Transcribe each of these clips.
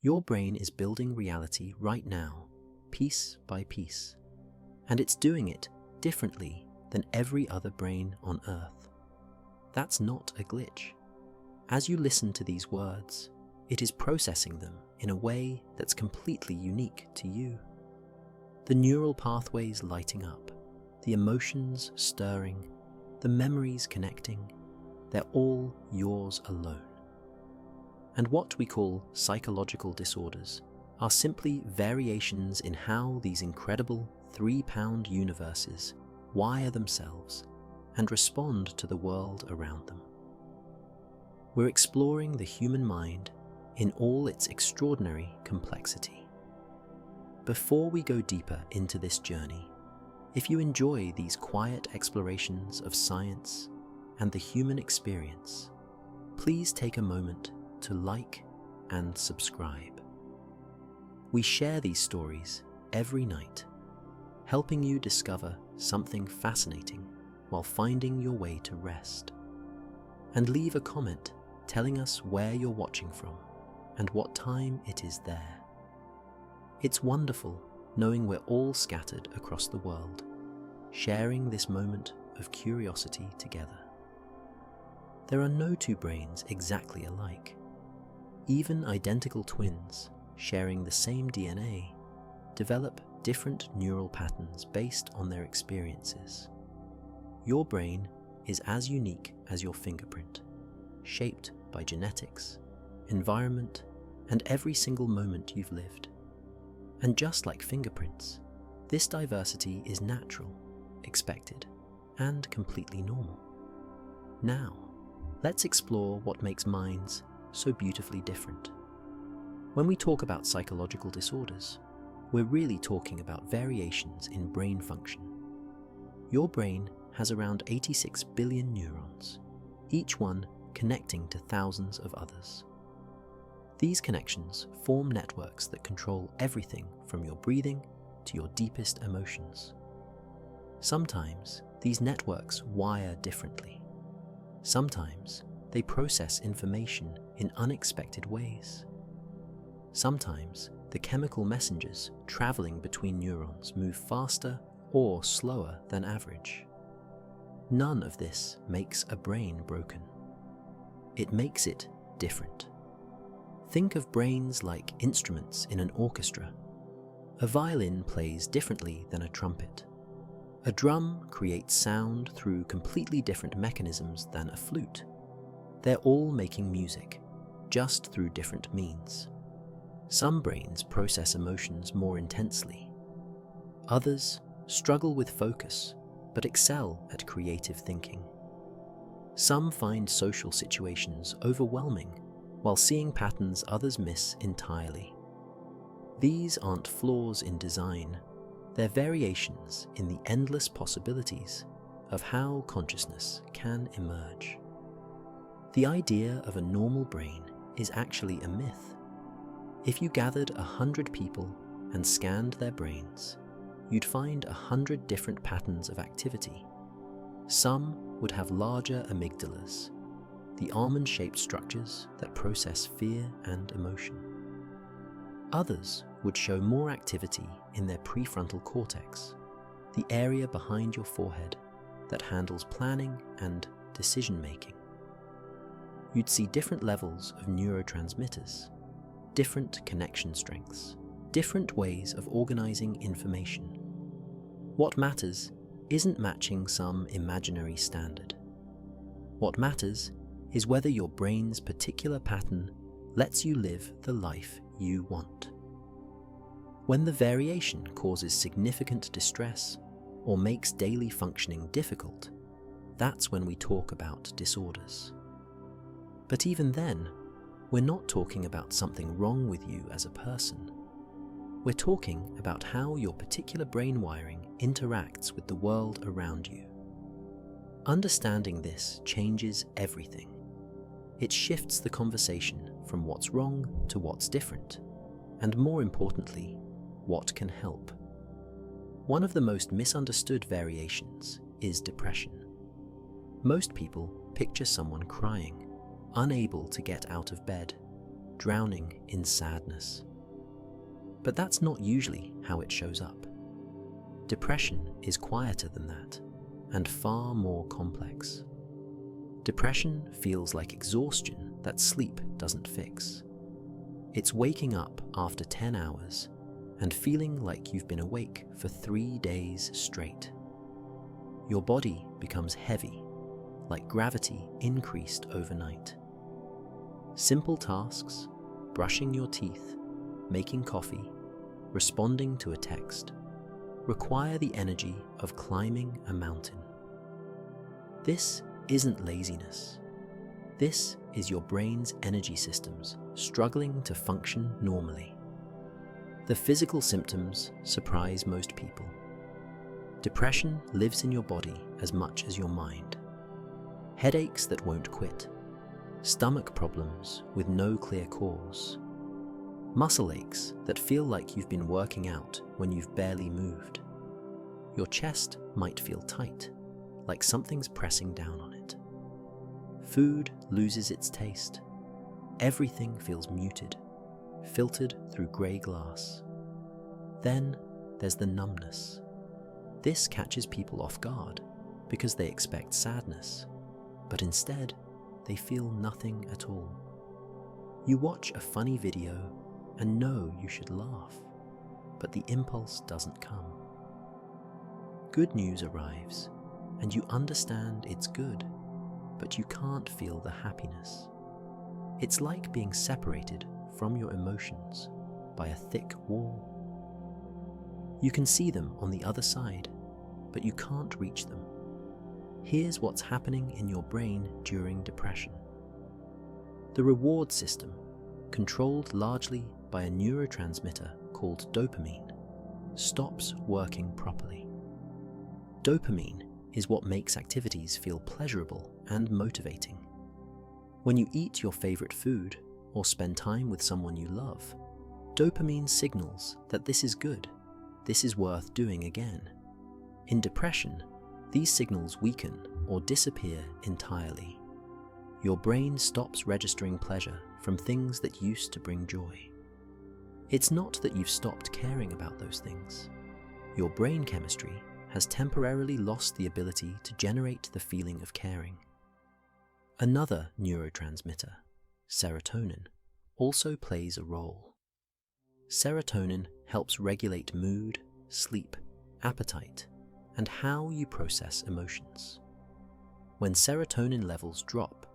Your brain is building reality right now, piece by piece, and it's doing it differently than every other brain on Earth. That's not a glitch. As you listen to these words, it is processing them in a way that's completely unique to you. The neural pathways lighting up, the emotions stirring, the memories connecting, they're all yours alone. And what we call psychological disorders are simply variations in how these incredible 3-pound universes wire themselves and respond to the world around them. We're exploring the human mind in all its extraordinary complexity. Before we go deeper into this journey, if you enjoy these quiet explorations of science and the human experience, please take a moment to like and subscribe. We share these stories every night, helping you discover something fascinating while finding your way to rest. And leave a comment telling us where you're watching from and what time it is there. It's wonderful knowing we're all scattered across the world, sharing this moment of curiosity together. There are no two brains exactly alike. Even identical twins sharing the same DNA develop different neural patterns based on their experiences. Your brain is as unique as your fingerprint, shaped by genetics, environment, and every single moment you've lived. And just like fingerprints, this diversity is natural, expected, and completely normal. Now, let's explore what makes minds so beautifully different. When we talk about psychological disorders, we're really talking about variations in brain function. Your brain has around 86 billion neurons, each one connecting to thousands of others. These connections form networks that control everything from your breathing to your deepest emotions. Sometimes these networks wire differently. Sometimes they process information in unexpected ways. Sometimes the chemical messengers traveling between neurons move faster or slower than average. None of this makes a brain broken. It makes it different. Think of brains like instruments in an orchestra. A violin plays differently than a trumpet. A drum creates sound through completely different mechanisms than a flute. They're all making music, just through different means. Some brains process emotions more intensely. Others struggle with focus, but excel at creative thinking. Some find social situations overwhelming, while seeing patterns others miss entirely. These aren't flaws in design, they're variations in the endless possibilities of how consciousness can emerge. The idea of a normal brain is actually a myth. If you gathered 100 people and scanned their brains, you'd find 100 different patterns of activity. Some would have larger amygdalas, the almond-shaped structures that process fear and emotion. Others would show more activity in their prefrontal cortex, the area behind your forehead that handles planning and decision-making. You'd see different levels of neurotransmitters, different connection strengths, different ways of organizing information. What matters isn't matching some imaginary standard. What matters is whether your brain's particular pattern lets you live the life you want. When the variation causes significant distress or makes daily functioning difficult, that's when we talk about disorders. But even then, we're not talking about something wrong with you as a person. We're talking about how your particular brain wiring interacts with the world around you. Understanding this changes everything. It shifts the conversation from what's wrong to what's different, and more importantly, what can help. One of the most misunderstood variations is depression. Most people picture someone crying, unable to get out of bed, drowning in sadness. But that's not usually how it shows up. Depression is quieter than that, and far more complex. Depression feels like exhaustion that sleep doesn't fix. It's waking up after 10 hours and feeling like you've been awake for 3 days straight. Your body becomes heavy, like gravity increased overnight. Simple tasks, brushing your teeth, making coffee, responding to a text, require the energy of climbing a mountain. This isn't laziness. This is your brain's energy systems struggling to function normally. The physical symptoms surprise most people. Depression lives in your body as much as your mind. Headaches that won't quit, stomach problems with no clear cause, muscle aches that feel like you've been working out when you've barely moved. Your chest might feel tight, like something's pressing down on it. Food loses its taste. Everything feels muted, filtered through grey glass. Then there's the numbness. This catches people off guard because they expect sadness, but instead they feel nothing at all. You watch a funny video and know you should laugh, but the impulse doesn't come. Good news arrives, and you understand it's good, but you can't feel the happiness. It's like being separated from your emotions by a thick wall. You can see them on the other side, but you can't reach them. Here's what's happening in your brain during depression. The reward system, controlled largely by a neurotransmitter called dopamine, stops working properly. Dopamine is what makes activities feel pleasurable and motivating. When you eat your favorite food or spend time with someone you love, dopamine signals that this is good, this is worth doing again. In depression, these signals weaken or disappear entirely. Your brain stops registering pleasure from things that used to bring joy. It's not that you've stopped caring about those things. Your brain chemistry has temporarily lost the ability to generate the feeling of caring. Another neurotransmitter, serotonin, also plays a role. Serotonin helps regulate mood, sleep, appetite, and how you process emotions. When serotonin levels drop,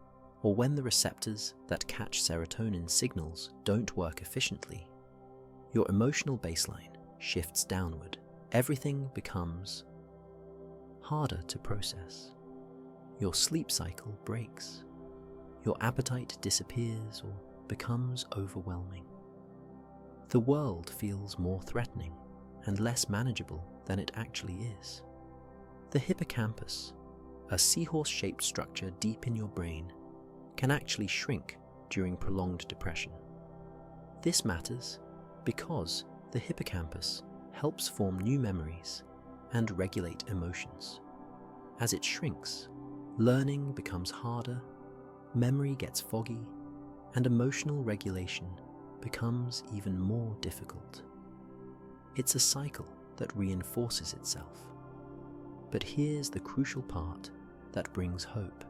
or when the receptors that catch serotonin signals don't work efficiently, your emotional baseline shifts downward. Everything becomes harder to process. Your sleep cycle breaks. Your appetite disappears or becomes overwhelming. The world feels more threatening and less manageable than it actually is. The hippocampus, a seahorse-shaped structure deep in your brain, can actually shrink during prolonged depression. This matters because the hippocampus helps form new memories and regulate emotions. As it shrinks, learning becomes harder, memory gets foggy, and emotional regulation becomes even more difficult. It's a cycle that reinforces itself. But here's the crucial part that brings hope.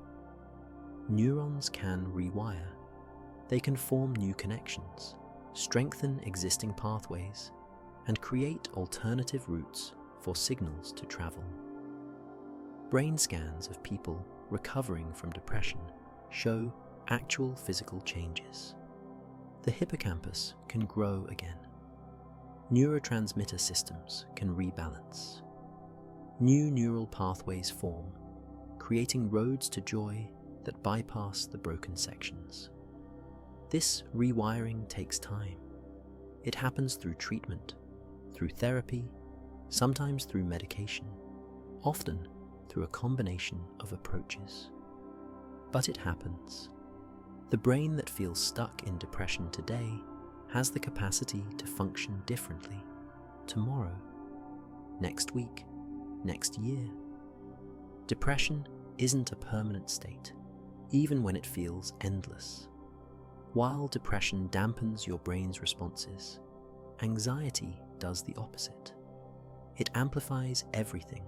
Neurons can rewire. They can form new connections, strengthen existing pathways, and create alternative routes for signals to travel. Brain scans of people recovering from depression show actual physical changes. The hippocampus can grow again. Neurotransmitter systems can rebalance. New neural pathways form, creating roads to joy that bypass the broken sections. This rewiring takes time. It happens through treatment, through therapy, sometimes through medication, often through a combination of approaches. But it happens. The brain that feels stuck in depression today has the capacity to function differently tomorrow, next week, next year. Depression isn't a permanent state, even when it feels endless. While depression dampens your brain's responses, anxiety does the opposite. It amplifies everything,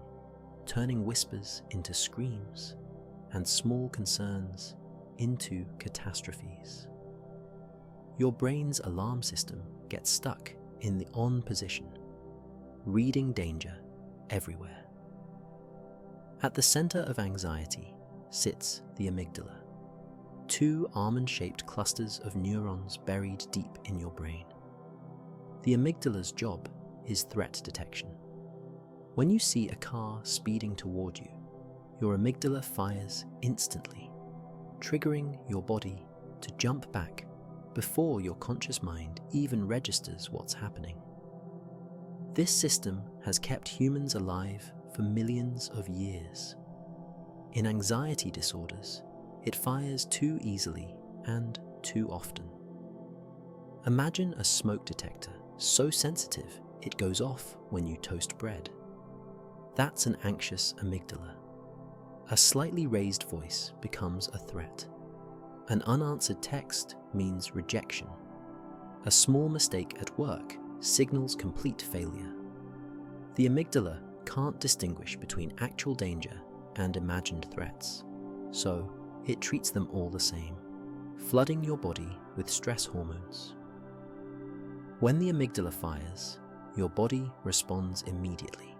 turning whispers into screams and small concerns into catastrophes. Your brain's alarm system gets stuck in the on position, reading danger everywhere. At the center of anxiety sits the amygdala, two almond-shaped clusters of neurons buried deep in your brain. The amygdala's job is threat detection. When you see a car speeding toward you, your amygdala fires instantly, triggering your body to jump back before your conscious mind even registers what's happening. This system has kept humans alive for millions of years. In anxiety disorders, it fires too easily and too often. Imagine a smoke detector so sensitive it goes off when you toast bread. That's an anxious amygdala. A slightly raised voice becomes a threat. An unanswered text means rejection. A small mistake at work signals complete failure. The amygdala can't distinguish between actual danger and imagined threats, so it treats them all the same, flooding your body with stress hormones. When the amygdala fires, your body responds immediately.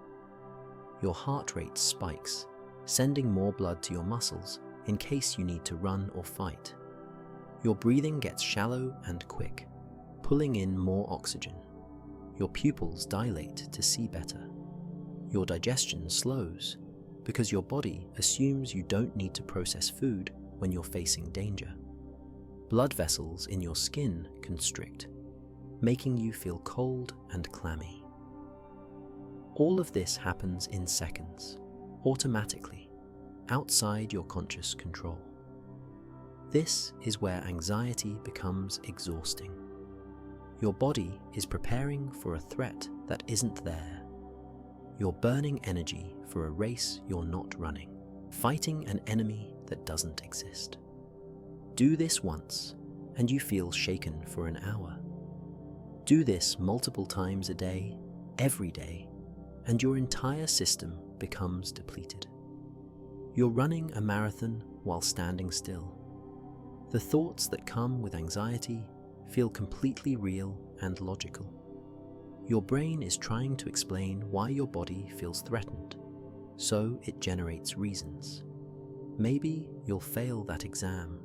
Your heart rate spikes, sending more blood to your muscles in case you need to run or fight. Your breathing gets shallow and quick, pulling in more oxygen. Your pupils dilate to see better. Your digestion slows because your body assumes you don't need to process food when you're facing danger. Blood vessels in your skin constrict, making you feel cold and clammy. All of this happens in seconds, automatically, outside your conscious control. This is where anxiety becomes exhausting. Your body is preparing for a threat that isn't there. You're burning energy for a race you're not running, fighting an enemy that doesn't exist. Do this once, and you feel shaken for an hour. Do this multiple times a day, every day, and your entire system becomes depleted. You're running a marathon while standing still. The thoughts that come with anxiety feel completely real and logical. Your brain is trying to explain why your body feels threatened, so it generates reasons. Maybe you'll fail that exam.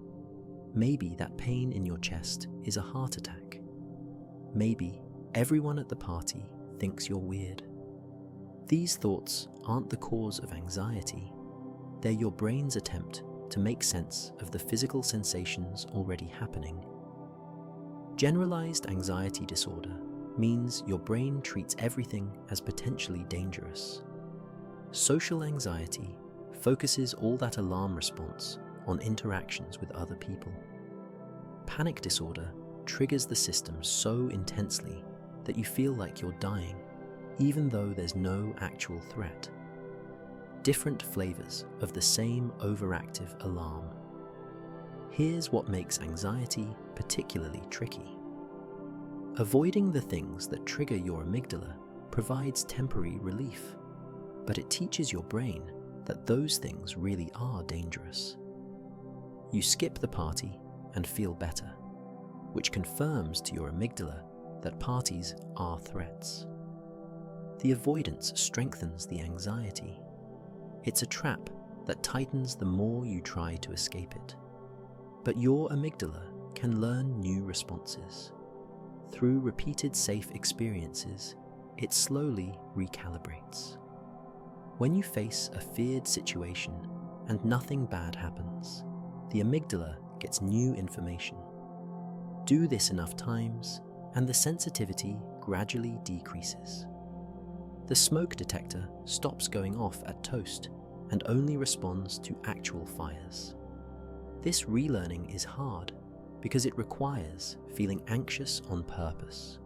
Maybe that pain in your chest is a heart attack. Maybe everyone at the party thinks you're weird. These thoughts aren't the cause of anxiety. They're your brain's attempt to make sense of the physical sensations already happening. Generalized anxiety disorder means your brain treats everything as potentially dangerous. Social anxiety focuses all that alarm response on interactions with other people. Panic disorder triggers the system so intensely that you feel like you're dying, even though there's no actual threat. Different flavors of the same overactive alarm. Here's what makes anxiety particularly tricky. Avoiding the things that trigger your amygdala provides temporary relief, but it teaches your brain that those things really are dangerous. You skip the party and feel better, which confirms to your amygdala that parties are threats. The avoidance strengthens the anxiety. It's a trap that tightens the more you try to escape it. But your amygdala can learn new responses. Through repeated safe experiences, it slowly recalibrates. When you face a feared situation and nothing bad happens, the amygdala gets new information. Do this enough times, and the sensitivity gradually decreases. The smoke detector stops going off at toast and only responds to actual fires. This relearning is hard because it requires feeling anxious on purpose,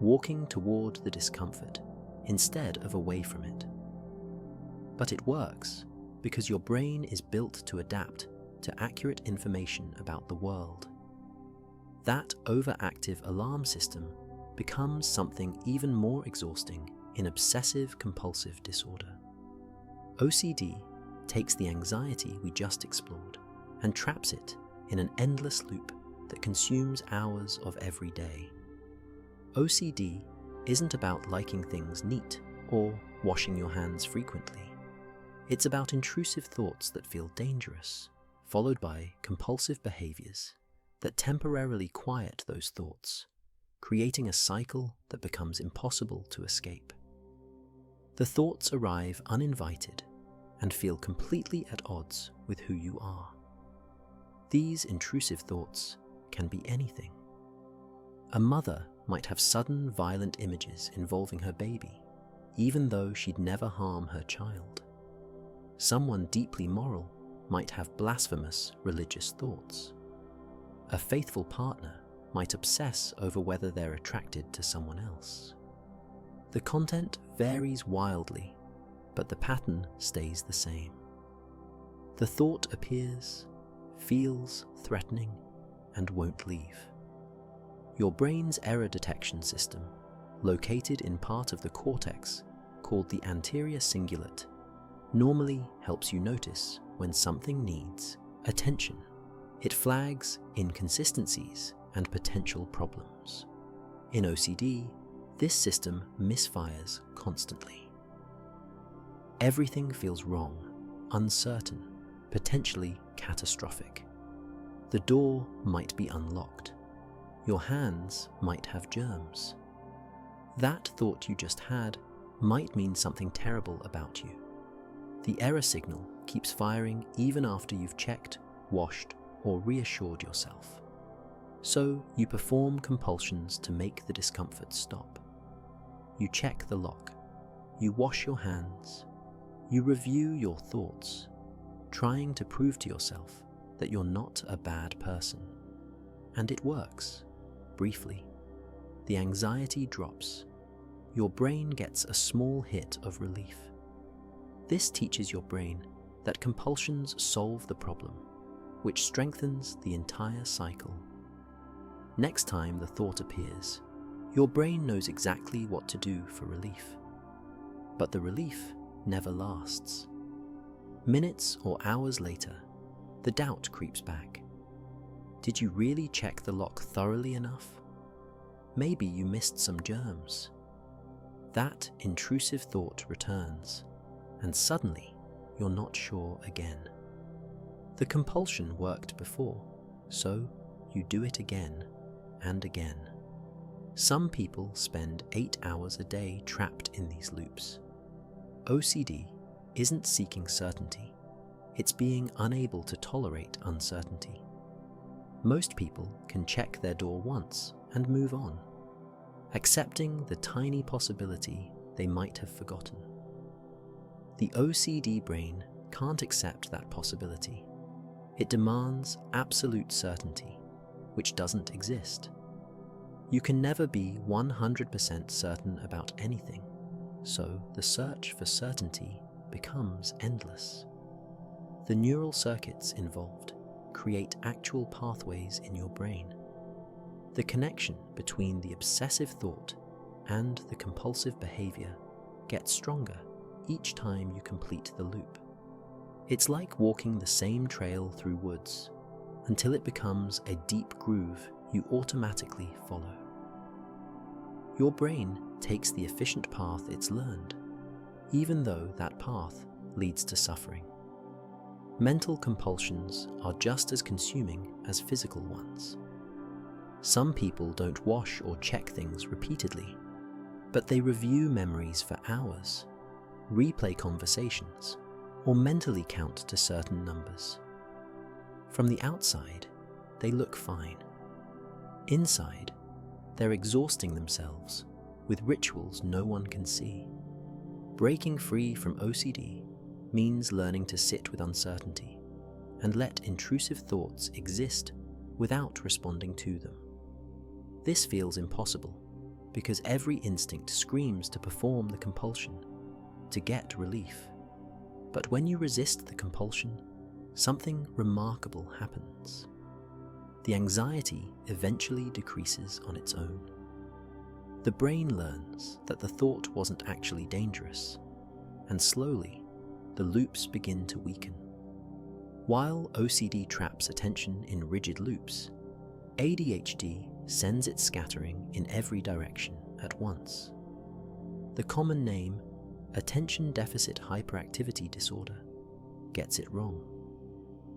walking toward the discomfort instead of away from it. But it works because your brain is built to adapt to accurate information about the world. that overactive alarm system becomes something even more exhausting in obsessive-compulsive disorder. OCD takes the anxiety we just explored and traps it in an endless loop that consumes hours of every day. OCD isn't about liking things neat or washing your hands frequently. It's about intrusive thoughts that feel dangerous, followed by compulsive behaviors that temporarily quiet those thoughts, creating a cycle that becomes impossible to escape. The thoughts arrive uninvited and feel completely at odds with who you are. These intrusive thoughts can be anything. A mother might have sudden violent images involving her baby, even though she'd never harm her child. Someone deeply moral might have blasphemous religious thoughts. A faithful partner might obsess over whether they're attracted to someone else. The content varies wildly, but the pattern stays the same. The thought appears, feels threatening, and won't leave. Your brain's error detection system, located in part of the cortex called the anterior cingulate, normally helps you notice when something needs attention. It flags inconsistencies and potential problems. In OCD, this system misfires constantly. Everything feels wrong, uncertain, potentially catastrophic. The door might be unlocked. Your hands might have germs. That thought you just had might mean something terrible about you. The error signal keeps firing even after you've checked, washed, or reassured yourself. So you perform compulsions to make the discomfort stop. You check the lock. You wash your hands. You review your thoughts, trying to prove to yourself that you're not a bad person. And it works, briefly. The anxiety drops. Your brain gets a small hit of relief. This teaches your brain that compulsions solve the problem, which strengthens the entire cycle. Next time the thought appears, your brain knows exactly what to do for relief. But the relief never lasts. Minutes or hours later, the doubt creeps back. Did you really check the lock thoroughly enough? Maybe you missed some germs. That intrusive thought returns, and suddenly you're not sure again. The compulsion worked before, so you do it again and again. Some people spend 8 hours a day trapped in these loops. OCD isn't seeking certainty, it's being unable to tolerate uncertainty. Most people can check their door once and move on, accepting the tiny possibility they might have forgotten. The OCD brain can't accept that possibility. It demands absolute certainty, which doesn't exist. You can never be 100% certain about anything, so the search for certainty becomes endless. The neural circuits involved create actual pathways in your brain. The connection between the obsessive thought and the compulsive behavior gets stronger each time you complete the loop. It's like walking the same trail through woods until it becomes a deep groove you automatically follow. Your brain takes the efficient path it's learned, even though that path leads to suffering. Mental compulsions are just as consuming as physical ones. Some people don't wash or check things repeatedly, but they review memories for hours, replay conversations, or mentally count to certain numbers. From the outside, they look fine. Inside, they're exhausting themselves with rituals no one can see. Breaking free from OCD means learning to sit with uncertainty and let intrusive thoughts exist without responding to them. This feels impossible because every instinct screams to perform the compulsion, to get relief. But when you resist the compulsion, something remarkable happens. the anxiety eventually decreases on its own. The brain learns that the thought wasn't actually dangerous, and slowly, the loops begin to weaken. While OCD traps attention in rigid loops, ADHD sends it scattering in every direction at once. The common name, attention deficit hyperactivity disorder, gets it wrong.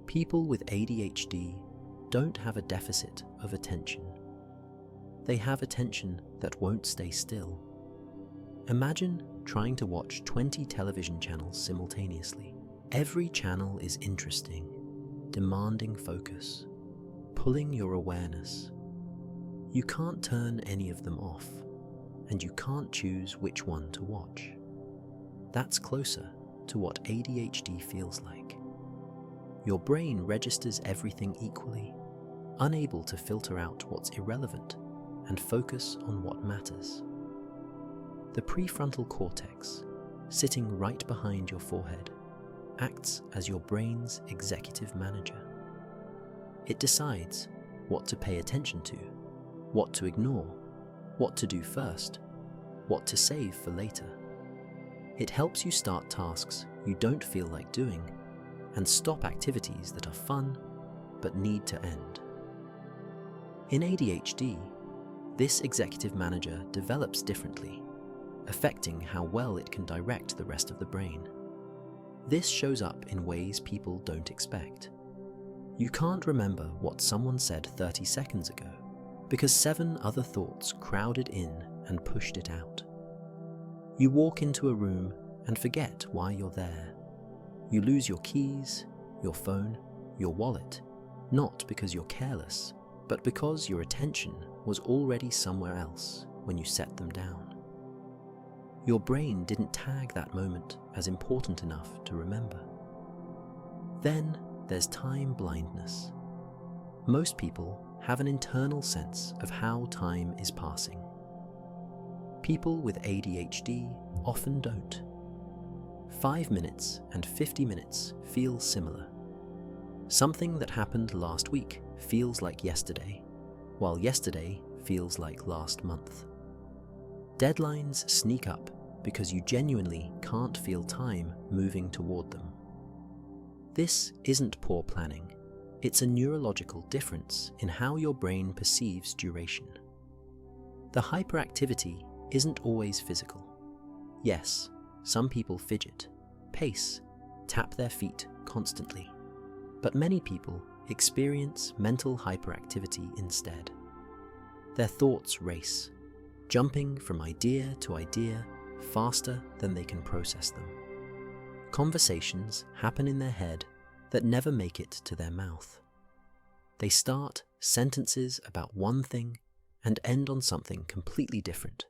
People with ADHD don't have a deficit of attention. They have attention that won't stay still. Imagine trying to watch 20 television channels simultaneously. Every channel is interesting, demanding focus, pulling your awareness. You can't turn any of them off, and you can't choose which one to watch. That's closer to what ADHD feels like. Your brain registers everything equally, unable to filter out what's irrelevant and focus on what matters. The prefrontal cortex, sitting right behind your forehead, acts as your brain's executive manager. It decides what to pay attention to, what to ignore, what to do first, what to save for later. It helps you start tasks you don't feel like doing and stop activities that are fun but need to end. In ADHD, this executive manager develops differently, affecting how well it can direct the rest of the brain. This shows up in ways people don't expect. You can't remember what someone said 30 seconds ago because 7 other thoughts crowded in and pushed it out. You walk into a room and forget why you're there. You lose your keys, your phone, your wallet, not because you're careless, but because your attention was already somewhere else when you set them down. Your brain didn't tag that moment as important enough to remember. Then there's time blindness. Most people have an internal sense of how time is passing. People with ADHD often don't. 5 minutes and 50 minutes feel similar. Something that happened last week feels like yesterday, while yesterday feels like last month. Deadlines sneak up because you genuinely can't feel time moving toward them. This isn't poor planning. It's a neurological difference in how your brain perceives duration. The hyperactivity isn't always physical. Yes, some people fidget, pace, tap their feet constantly, but many people experience mental hyperactivity instead. Their thoughts race, jumping from idea to idea faster than they can process them. Conversations happen in their head that never make it to their mouth. They start sentences about one thing and end on something completely different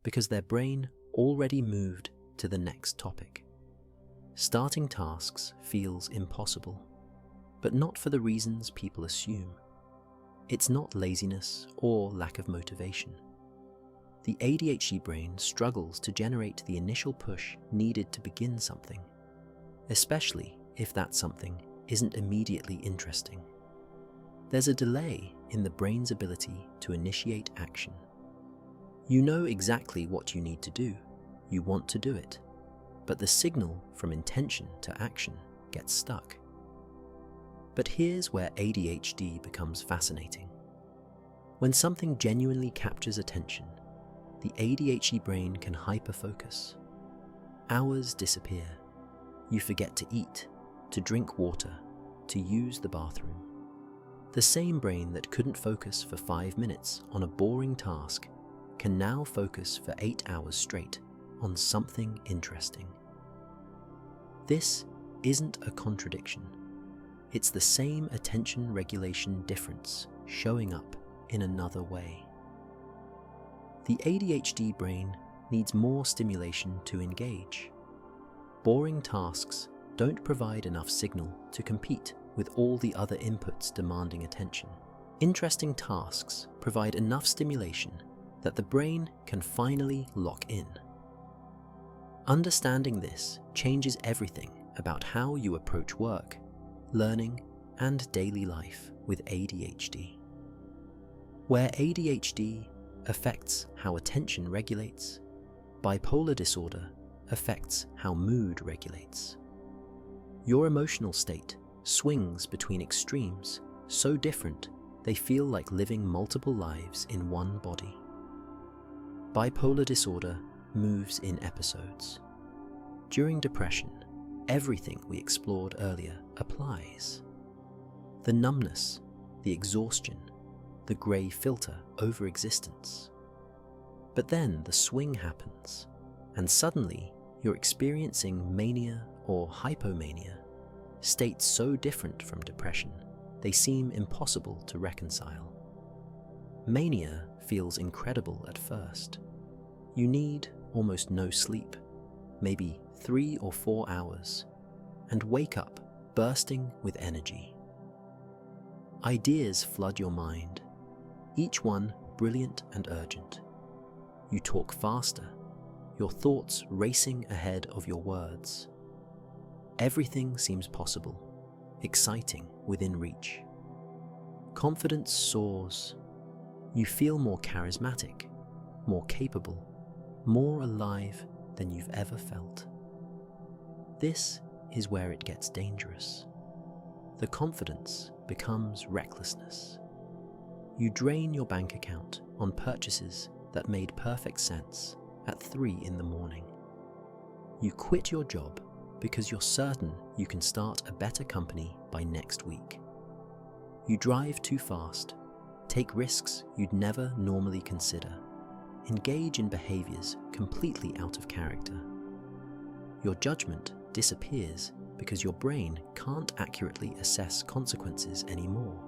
because their brain already moved to the next topic. Starting tasks feels impossible, but not for the reasons people assume. It's not laziness or lack of motivation. The ADHD brain struggles to generate the initial push needed to begin something, especially if that something isn't immediately interesting. There's a delay in the brain's ability to initiate action. You know exactly what you need to do, you want to do it, but the signal from intention to action gets stuck. But here's where ADHD becomes fascinating. When something genuinely captures attention, the ADHD brain can hyperfocus. Hours disappear. You forget to eat, to drink water, to use the bathroom. The same brain that couldn't focus for 5 minutes on a boring task can now focus for 8 hours straight on something interesting. This isn't a contradiction. It's the same attention regulation difference showing up in another way. The ADHD brain needs more stimulation to engage. Boring tasks don't provide enough signal to compete with all the other inputs demanding attention. Interesting tasks provide enough stimulation that the brain can finally lock in. Understanding this changes everything about how you approach work, learning, and daily life with ADHD. Where ADHD affects how attention regulates, bipolar disorder affects how mood regulates. Your emotional state swings between extremes so different they feel like living multiple lives in one body. Bipolar disorder moves in episodes. During depression, everything we explored earlier applies. The numbness, the exhaustion, the grey filter over existence. But then the swing happens, and suddenly you're experiencing mania or hypomania, states so different from depression they seem impossible to reconcile. Mania feels incredible at first. You need almost no sleep, maybe 3 or 4 hours, and wake up bursting with energy. Ideas flood your mind, each one brilliant and urgent. You talk faster, your thoughts racing ahead of your words. Everything seems possible, exciting within reach. Confidence soars. You feel more charismatic, more capable, more alive than you've ever felt. This is where it gets dangerous. The confidence becomes recklessness. You drain your bank account on purchases that made perfect sense at 3 in the morning. You quit your job because you're certain you can start a better company by next week. You drive too fast, take risks you'd never normally consider, engage in behaviors completely out of character. Your judgment disappears because your brain can't accurately assess consequences anymore.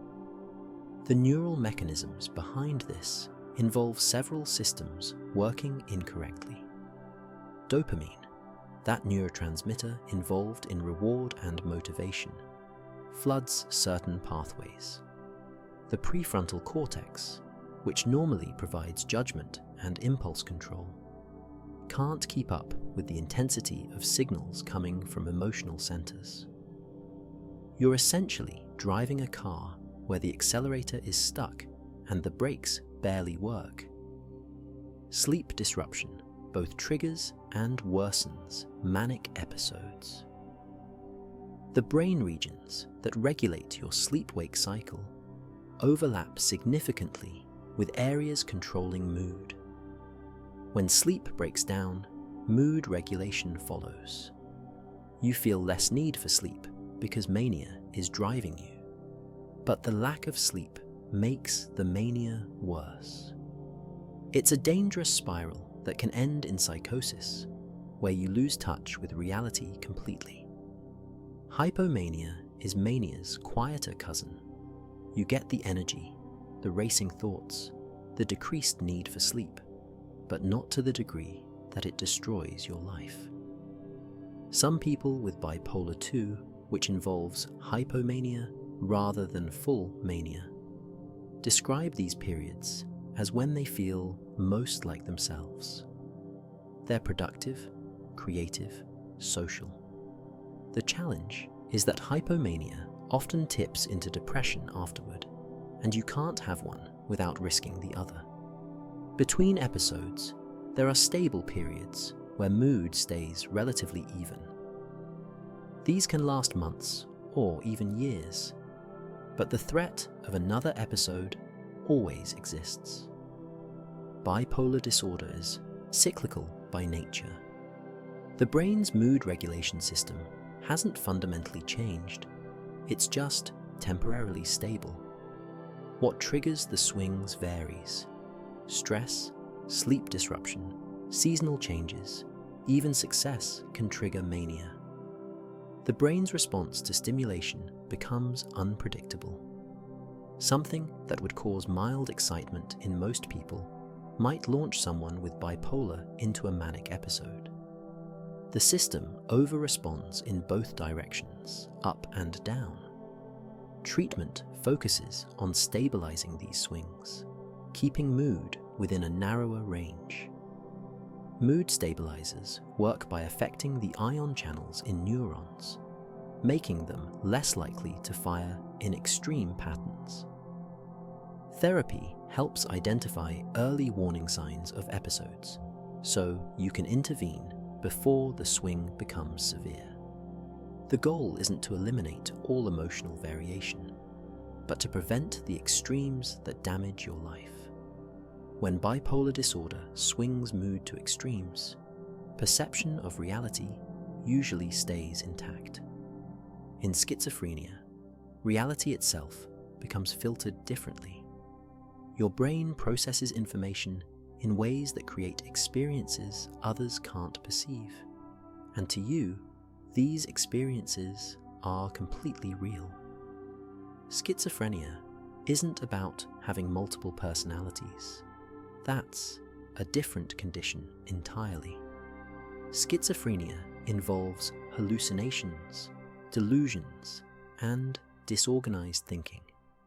The neural mechanisms behind this involve several systems working incorrectly. Dopamine, that neurotransmitter involved in reward and motivation, floods certain pathways. The prefrontal cortex, which normally provides judgment and impulse control, can't keep up with the intensity of signals coming from emotional centers. You're essentially driving a car where the accelerator is stuck and the brakes barely work. Sleep disruption both triggers and worsens manic episodes. The brain regions that regulate your sleep-wake cycle overlap significantly with areas controlling mood. When sleep breaks down, mood regulation follows. You feel less need for sleep because mania is driving you. But the lack of sleep makes the mania worse. It's a dangerous spiral that can end in psychosis, where you lose touch with reality completely. Hypomania is mania's quieter cousin. You get the energy, the racing thoughts, the decreased need for sleep, but not to the degree that it destroys your life. Some people with bipolar 2, which involves hypomania rather than full mania, describe these periods as when they feel most like themselves. They're productive, creative, social. The challenge is that hypomania often tips into depression afterward, and you can't have one without risking the other. Between episodes, there are stable periods where mood stays relatively even. These can last months or even years, but the threat of another episode always exists. Bipolar disorder is cyclical by nature. The brain's mood regulation system hasn't fundamentally changed, it's just temporarily stable. What triggers the swings varies. Stress, sleep disruption, seasonal changes, even success can trigger mania. The brain's response to stimulation becomes unpredictable. Something that would cause mild excitement in most people might launch someone with bipolar into a manic episode. The system over-responds in both directions, up and down. Treatment focuses on stabilizing these swings, keeping mood within a narrower range. Mood stabilizers work by affecting the ion channels in neurons, making them less likely to fire in extreme patterns. Therapy helps identify early warning signs of episodes, so you can intervene before the swing becomes severe. The goal isn't to eliminate all emotional variation, but to prevent the extremes that damage your life. When bipolar disorder swings mood to extremes, perception of reality usually stays intact. In schizophrenia, reality itself becomes filtered differently. Your brain processes information in ways that create experiences others can't perceive, and to you, these experiences are completely real. Schizophrenia isn't about having multiple personalities. That's a different condition entirely. Schizophrenia involves hallucinations, delusions, and disorganized thinking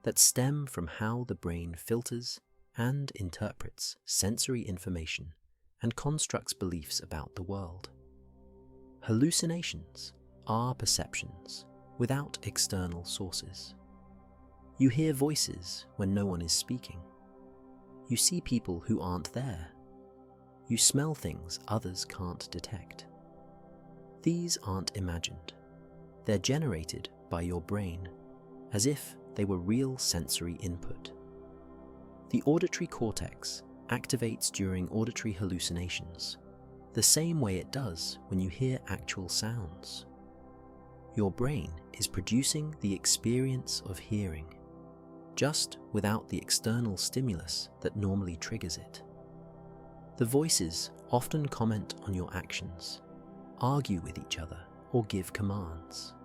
that stem from how the brain filters and interprets sensory information and constructs beliefs about the world. Hallucinations are perceptions without external sources. You hear voices when no one is speaking. You see people who aren't there. You smell things others can't detect. These aren't imagined. They're generated by your brain as if they were real sensory input. The auditory cortex activates during auditory hallucinations, the same way it does when you hear actual sounds. Your brain is producing the experience of hearing, just without the external stimulus that normally triggers it. The voices often comment on your actions, argue with each other, or give commands.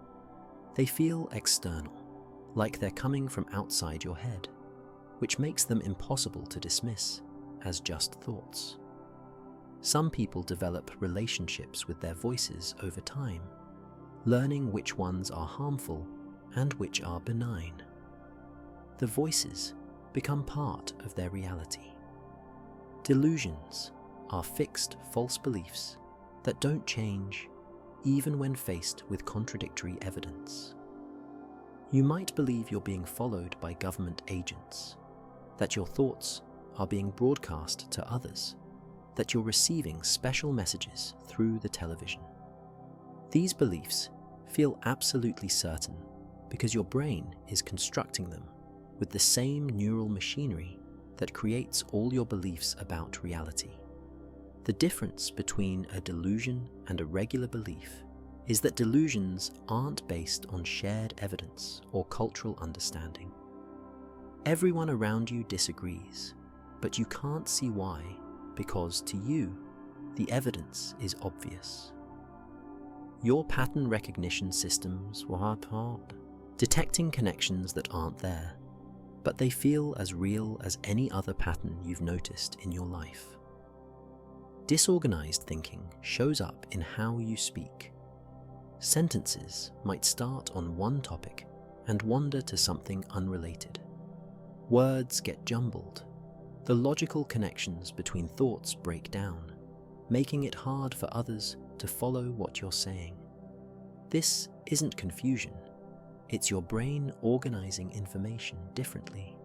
They feel external, like they're coming from outside your head, which makes them impossible to dismiss as just thoughts. Some people develop relationships with their voices over time, learning which ones are harmful and which are benign. The voices become part of their reality. Delusions are fixed false beliefs that don't change even when faced with contradictory evidence. You might believe you're being followed by government agents, that your thoughts are being broadcast to others, that you're receiving special messages through the television. These beliefs feel absolutely certain because your brain is constructing them with the same neural machinery that creates all your beliefs about reality. The difference between a delusion and a regular belief is that delusions aren't based on shared evidence or cultural understanding. Everyone around you disagrees, but you can't see why, because to you, the evidence is obvious. Your pattern recognition systems were detecting connections that aren't there, but they feel as real as any other pattern you've noticed in your life. Disorganized thinking shows up in how you speak. Sentences might start on one topic and wander to something unrelated. Words get jumbled. The logical connections between thoughts break down, making it hard for others to follow what you're saying. This isn't confusion. It's your brain organizing information differently,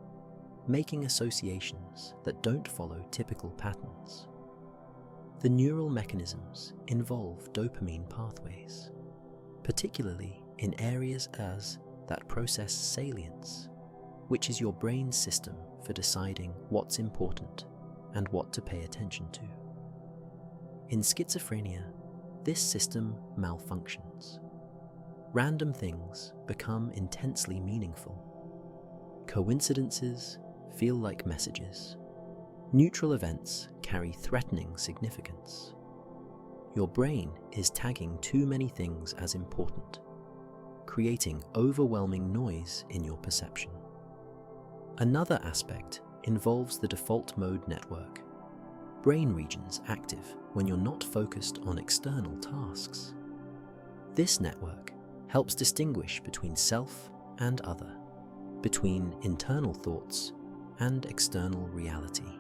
making associations that don't follow typical patterns. The neural mechanisms involve dopamine pathways, particularly in areas as that process salience, which is your brain's system for deciding what's important and what to pay attention to. In schizophrenia, this system malfunctions. Random things become intensely meaningful. Coincidences feel like messages. Neutral events carry threatening significance. Your brain is tagging too many things as important, creating overwhelming noise in your perception. Another aspect involves the default mode network, brain regions active when you're not focused on external tasks. This network helps distinguish between self and other, between internal thoughts and external reality.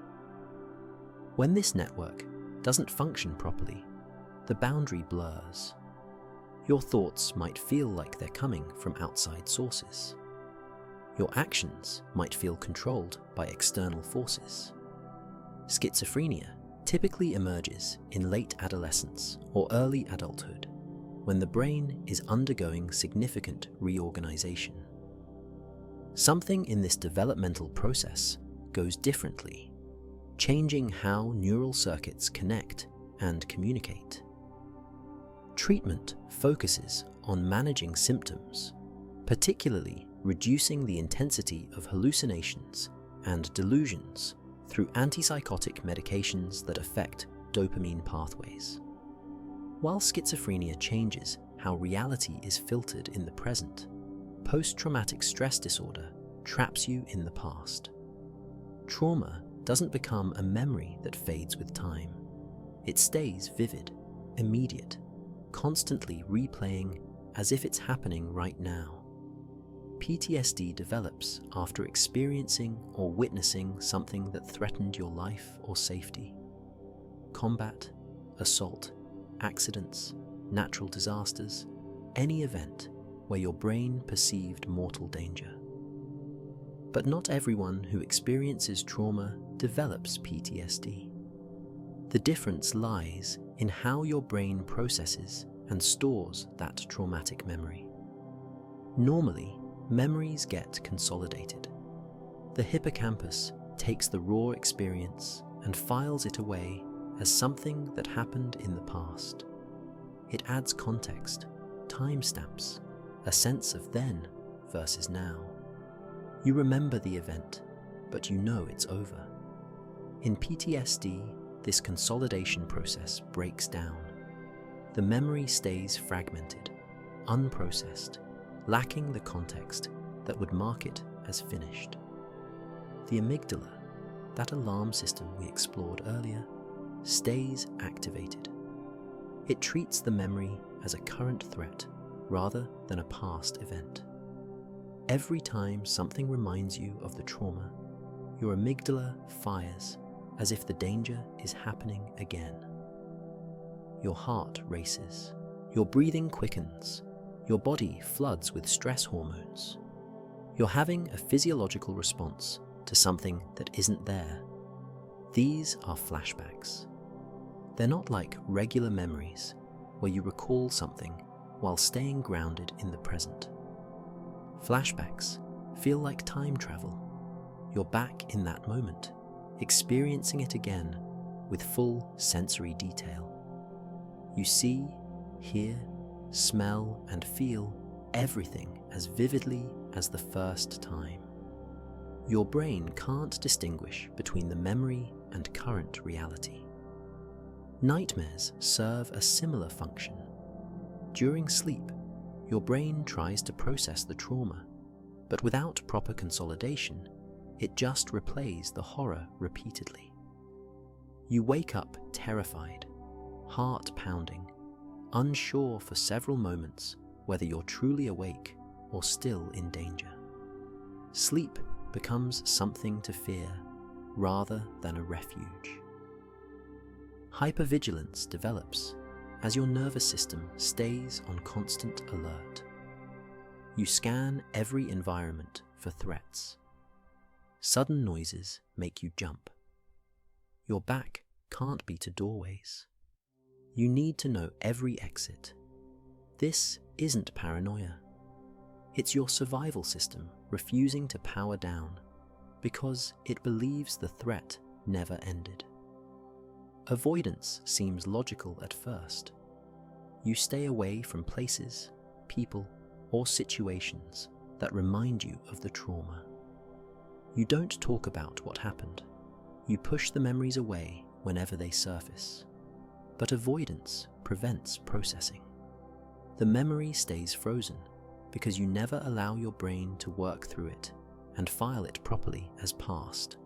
When this network doesn't function properly, the boundary blurs. Your thoughts might feel like they're coming from outside sources. Your actions might feel controlled by external forces. Schizophrenia typically emerges in late adolescence or early adulthood, when the brain is undergoing significant reorganization. Something in this developmental process goes differently, changing how neural circuits connect and communicate. Treatment focuses on managing symptoms, particularly reducing the intensity of hallucinations and delusions through antipsychotic medications that affect dopamine pathways. While schizophrenia changes how reality is filtered in the present, post-traumatic stress disorder traps you in the past. Trauma doesn't become a memory that fades with time. It stays vivid, immediate, constantly replaying as if it's happening right now. PTSD develops after experiencing or witnessing something that threatened your life or safety. Combat, assault, accidents, natural disasters, any event where your brain perceived mortal danger. But not everyone who experiences trauma develops PTSD. The difference lies in how your brain processes and stores that traumatic memory. Normally, memories get consolidated. The hippocampus takes the raw experience and files it away as something that happened in the past. It adds context, timestamps, a sense of then versus now. You remember the event, but you know it's over. In PTSD, this consolidation process breaks down. The memory stays fragmented, unprocessed, lacking the context that would mark it as finished. The amygdala, that alarm system we explored earlier, stays activated. It treats the memory as a current threat rather than a past event. Every time something reminds you of the trauma, your amygdala fires as if the danger is happening again. Your heart races, your breathing quickens, your body floods with stress hormones. You're having a physiological response to something that isn't there. These are flashbacks. They're not like regular memories where you recall something while staying grounded in the present. Flashbacks feel like time travel. You're back in that moment, experiencing it again with full sensory detail. You see, hear, smell, and feel everything as vividly as the first time. Your brain can't distinguish between the memory and current reality. Nightmares serve a similar function. During sleep, your brain tries to process the trauma, but without proper consolidation, it just replays the horror repeatedly. You wake up terrified, heart pounding, unsure for several moments whether you're truly awake or still in danger. Sleep becomes something to fear rather than a refuge. Hypervigilance develops as your nervous system stays on constant alert. You scan every environment for threats. Sudden noises make you jump. Your back can't be to doorways. You need to know every exit. This isn't paranoia. It's your survival system refusing to power down because it believes the threat never ended. Avoidance seems logical at first. You stay away from places, people, or situations that remind you of the trauma. You don't talk about what happened. You push the memories away whenever they surface. But avoidance prevents processing. The memory stays frozen because you never allow your brain to work through it and file it properly as past.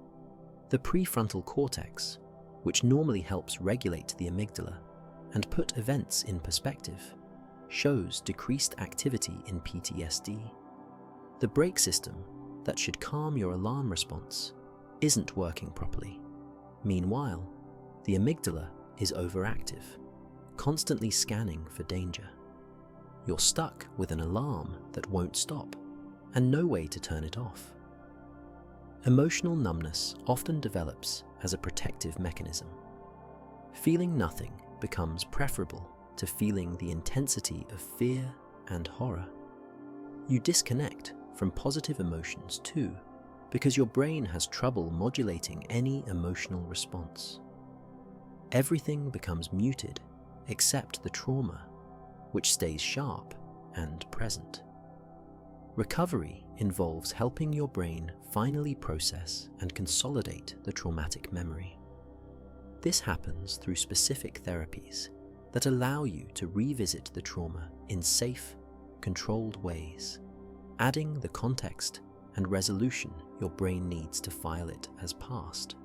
The prefrontal cortex, which normally helps regulate the amygdala and put events in perspective, shows decreased activity in PTSD. The brake system that should calm your alarm response isn't working properly. Meanwhile, the amygdala is overactive, constantly scanning for danger. You're stuck with an alarm that won't stop, and no way to turn it off. Emotional numbness often develops as a protective mechanism. Feeling nothing becomes preferable to feeling the intensity of fear and horror. You disconnect from positive emotions too, because your brain has trouble modulating any emotional response. Everything becomes muted except the trauma, which stays sharp and present. Recovery involves helping your brain finally process and consolidate the traumatic memory. This happens through specific therapies that allow you to revisit the trauma in safe, controlled ways, adding the context and resolution your brain needs to file it as past.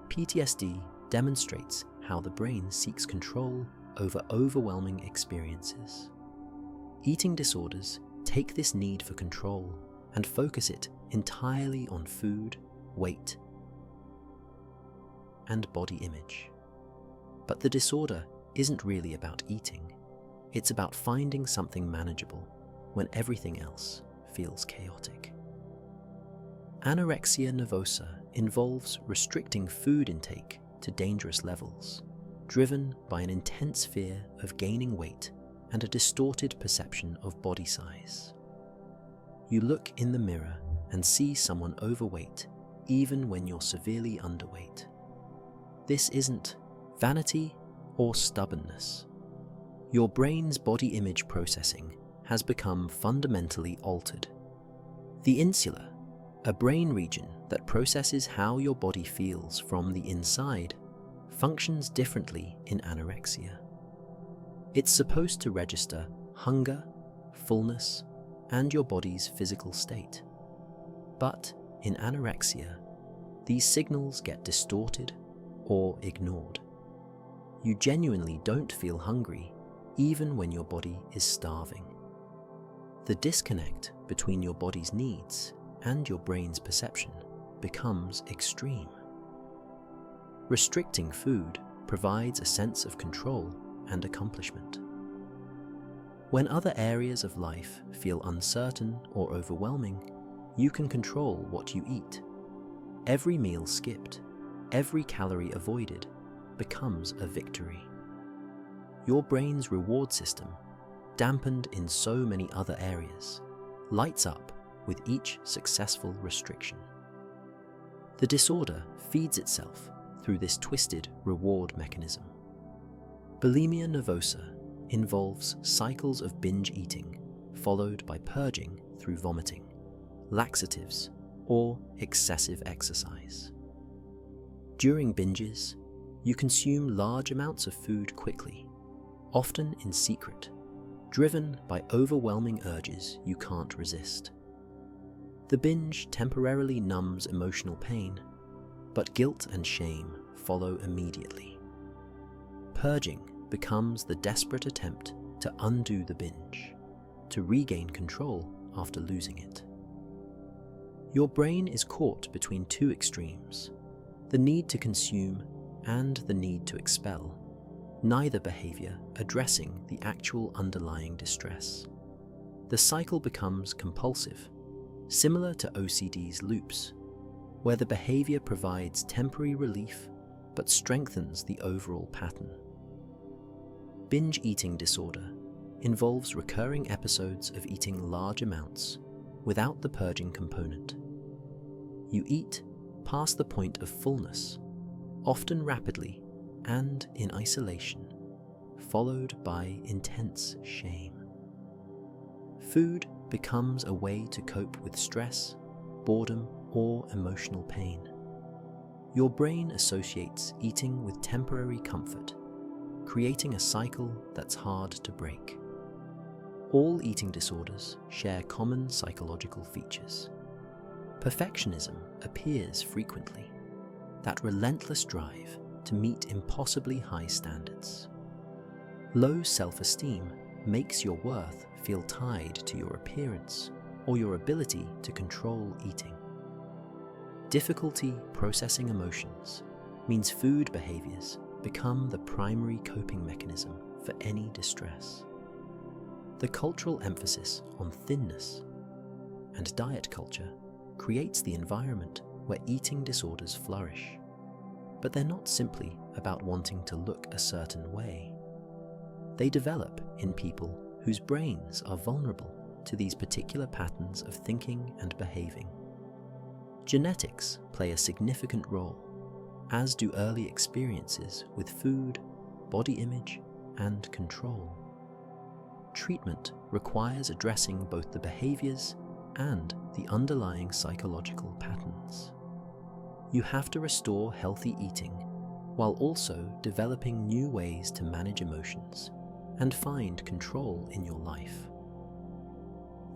PTSD demonstrates how the brain seeks control over overwhelming experiences. Eating disorders take this need for control and focus it entirely on food, weight, and body image. But the disorder isn't really about eating. It's about finding something manageable when everything else feels chaotic. Anorexia nervosa involves restricting food intake to dangerous levels, driven by an intense fear of gaining weight and a distorted perception of body size. You look in the mirror and see someone overweight even when you're severely underweight. This isn't vanity or stubbornness. Your brain's body image processing has become fundamentally altered. The insula, a brain region that processes how your body feels from the inside, functions differently in anorexia. It's supposed to register hunger, fullness, and your body's physical state. But in anorexia, these signals get distorted or ignored. You genuinely don't feel hungry even when your body is starving. The disconnect between your body's needs and your brain's perception becomes extreme. Restricting food provides a sense of control and accomplishment. When other areas of life feel uncertain or overwhelming, you can control what you eat. Every meal skipped, every calorie avoided, becomes a victory. Your brain's reward system, dampened in so many other areas, lights up with each successful restriction. The disorder feeds itself through this twisted reward mechanism. Bulimia nervosa involves cycles of binge eating, followed by purging through vomiting, laxatives, or excessive exercise. During binges, you consume large amounts of food quickly, often in secret, driven by overwhelming urges you can't resist. The binge temporarily numbs emotional pain, but guilt and shame follow immediately. Purging becomes the desperate attempt to undo the binge, to regain control after losing it. Your brain is caught between two extremes, the need to consume and the need to expel, neither behavior addressing the actual underlying distress. The cycle becomes compulsive, similar to OCD's loops, where the behavior provides temporary relief but strengthens the overall pattern. Binge eating disorder involves recurring episodes of eating large amounts without the purging component. You eat past the point of fullness, often rapidly and in isolation, followed by intense shame. Food becomes a way to cope with stress, boredom, or emotional pain. Your brain associates eating with temporary comfort, creating a cycle that's hard to break. All eating disorders share common psychological features. Perfectionism appears frequently, that relentless drive to meet impossibly high standards. Low self-esteem makes your worth feel tied to your appearance or your ability to control eating. Difficulty processing emotions means food behaviors become the primary coping mechanism for any distress. The cultural emphasis on thinness, and diet culture creates the environment where eating disorders flourish. But they're not simply about wanting to look a certain way. They develop in people whose brains are vulnerable to these particular patterns of thinking and behaving. Genetics play a significant role, as do early experiences with food, body image, and control. Treatment requires addressing both the behaviors and the underlying psychological patterns. You have to restore healthy eating while also developing new ways to manage emotions and find control in your life.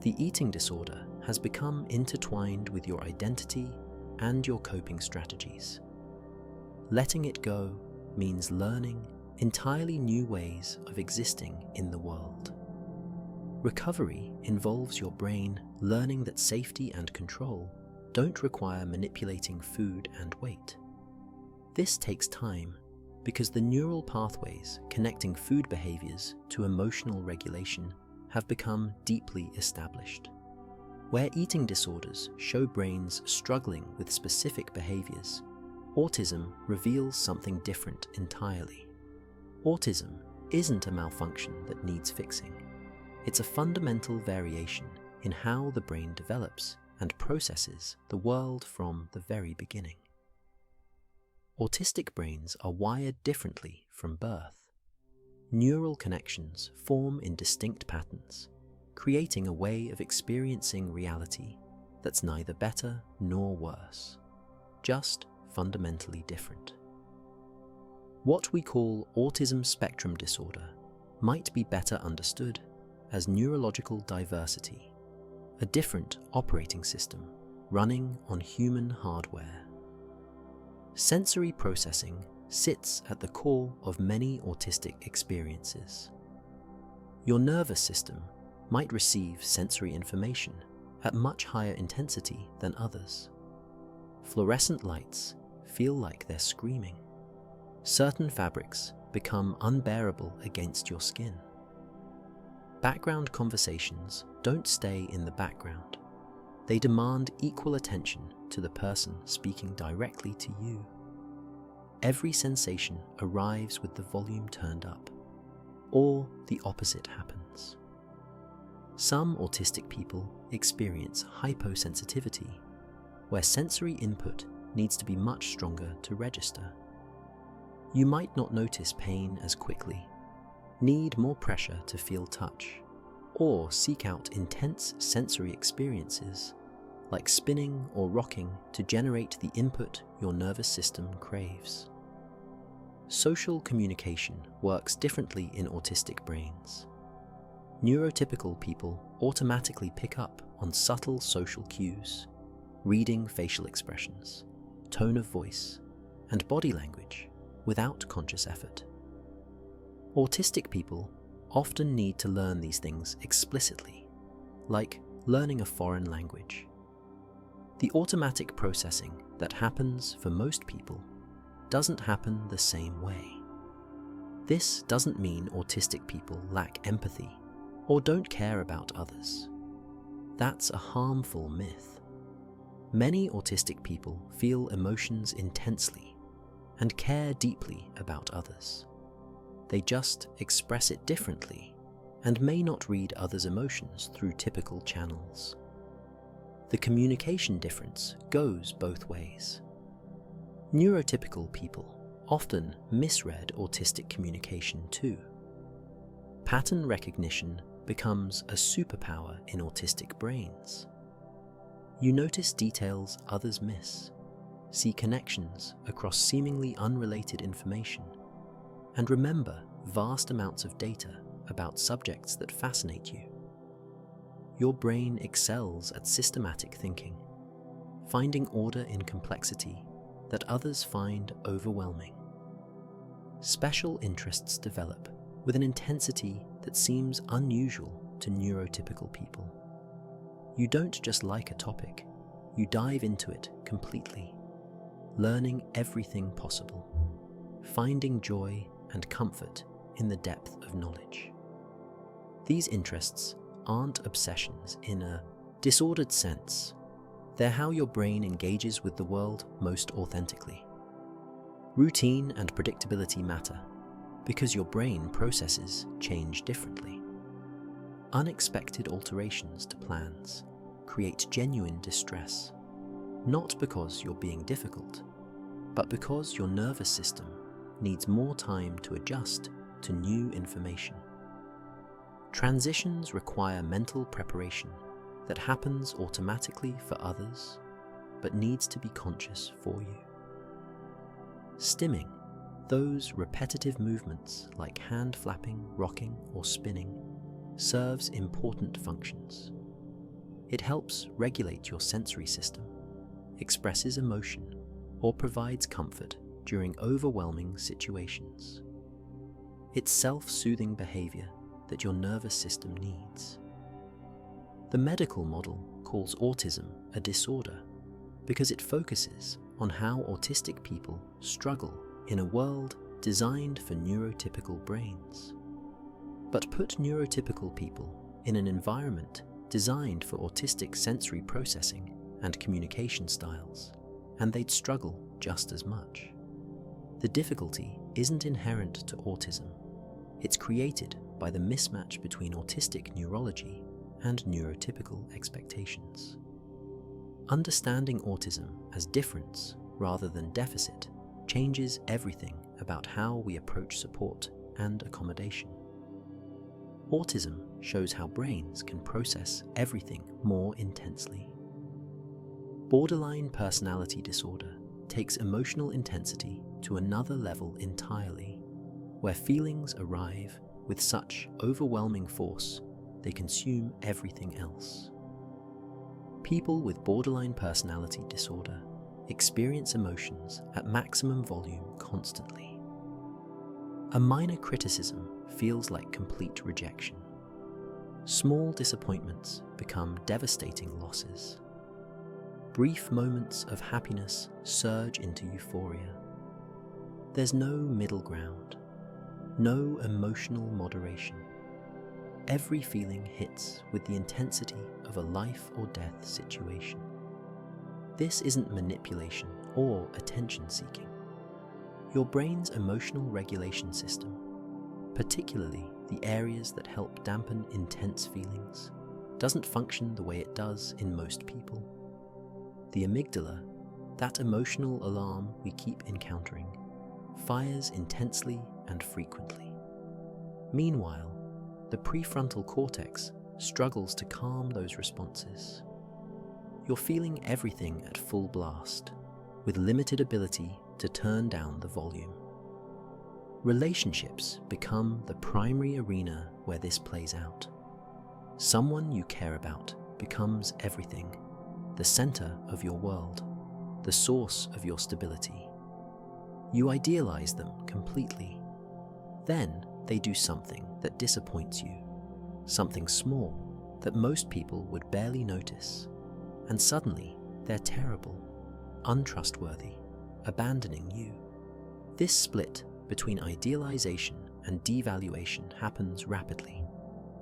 The eating disorder has become intertwined with your identity and your coping strategies. Letting it go means learning entirely new ways of existing in the world. Recovery involves your brain learning that safety and control don't require manipulating food and weight. This takes time because the neural pathways connecting food behaviors to emotional regulation have become deeply established. Where eating disorders show brains struggling with specific behaviors, autism reveals something different entirely. Autism isn't a malfunction that needs fixing. It's a fundamental variation in how the brain develops and processes the world from the very beginning. Autistic brains are wired differently from birth. Neural connections form in distinct patterns, creating a way of experiencing reality that's neither better nor worse, just fundamentally different. What we call autism spectrum disorder might be better understood as neurological diversity, a different operating system running on human hardware. Sensory processing sits at the core of many autistic experiences. Your nervous system might receive sensory information at much higher intensity than others. Fluorescent lights feel like they're screaming. Certain fabrics become unbearable against your skin. Background conversations don't stay in the background. They demand equal attention to the person speaking directly to you. Every sensation arrives with the volume turned up, or the opposite happens. Some autistic people experience hyposensitivity, where sensory input needs to be much stronger to register. You might not notice pain as quickly, need more pressure to feel touch, or seek out intense sensory experiences like spinning or rocking to generate the input your nervous system craves. Social communication works differently in autistic brains. Neurotypical people automatically pick up on subtle social cues, reading facial expressions, tone of voice, and body language without conscious effort. Autistic people often need to learn these things explicitly, like learning a foreign language. The automatic processing that happens for most people doesn't happen the same way. This doesn't mean autistic people lack empathy or don't care about others. That's a harmful myth. Many autistic people feel emotions intensely and care deeply about others. They just express it differently and may not read others' emotions through typical channels. The communication difference goes both ways. Neurotypical people often misread autistic communication too. Pattern recognition becomes a superpower in autistic brains. You notice details others miss, see connections across seemingly unrelated information, and remember vast amounts of data about subjects that fascinate you. Your brain excels at systematic thinking, finding order in complexity that others find overwhelming. Special interests develop with an intensity that seems unusual to neurotypical people. You don't just like a topic, you dive into it completely, learning everything possible, finding joy and comfort in the depth of knowledge. These interests aren't obsessions in a Disordered sense. They're how your brain engages with the world most authentically. Routine and predictability matter because your brain processes change differently. Unexpected alterations to plans create genuine distress, not because you're being difficult, but because your nervous system needs more time to adjust to new information. Transitions require mental preparation that happens automatically for others, but needs to be conscious for you. Stimming, those repetitive movements like hand flapping, rocking, or spinning, serves important functions. It helps regulate your sensory system, expresses emotion, or provides comfort during overwhelming situations. It's self-soothing behavior that your nervous system needs. The medical model calls autism a disorder because it focuses on how autistic people struggle in a world designed for neurotypical brains. But put neurotypical people in an environment designed for autistic sensory processing and communication styles, and they'd struggle just as much. The difficulty isn't inherent to autism. It's created by the mismatch between autistic neurology and neurotypical expectations. Understanding autism as difference rather than deficit changes everything about how we approach support and accommodation. Autism shows how brains can process everything more intensely. Borderline personality disorder takes emotional intensity to another level entirely, where feelings arrive with such overwhelming force they consume everything else. People with borderline personality disorder experience emotions at maximum volume constantly. A minor criticism feels like complete rejection. Small disappointments become devastating losses. Brief moments of happiness surge into euphoria. There's no middle ground, no emotional moderation. Every feeling hits with the intensity of a life or death situation. This isn't manipulation or attention seeking. Your brain's emotional regulation system, particularly the areas that help dampen intense feelings, doesn't function the way it does in most people. The amygdala, that emotional alarm we keep encountering, fires intensely and frequently. Meanwhile, the prefrontal cortex struggles to calm those responses. You're feeling everything at full blast, with limited ability to turn down the volume. Relationships become the primary arena where this plays out. Someone you care about becomes everything, the center of your world, the source of your stability. You idealize them completely. Then they do something that disappoints you, something small that most people would barely notice, and suddenly they're terrible, untrustworthy, abandoning you. This split between idealization and devaluation happens rapidly,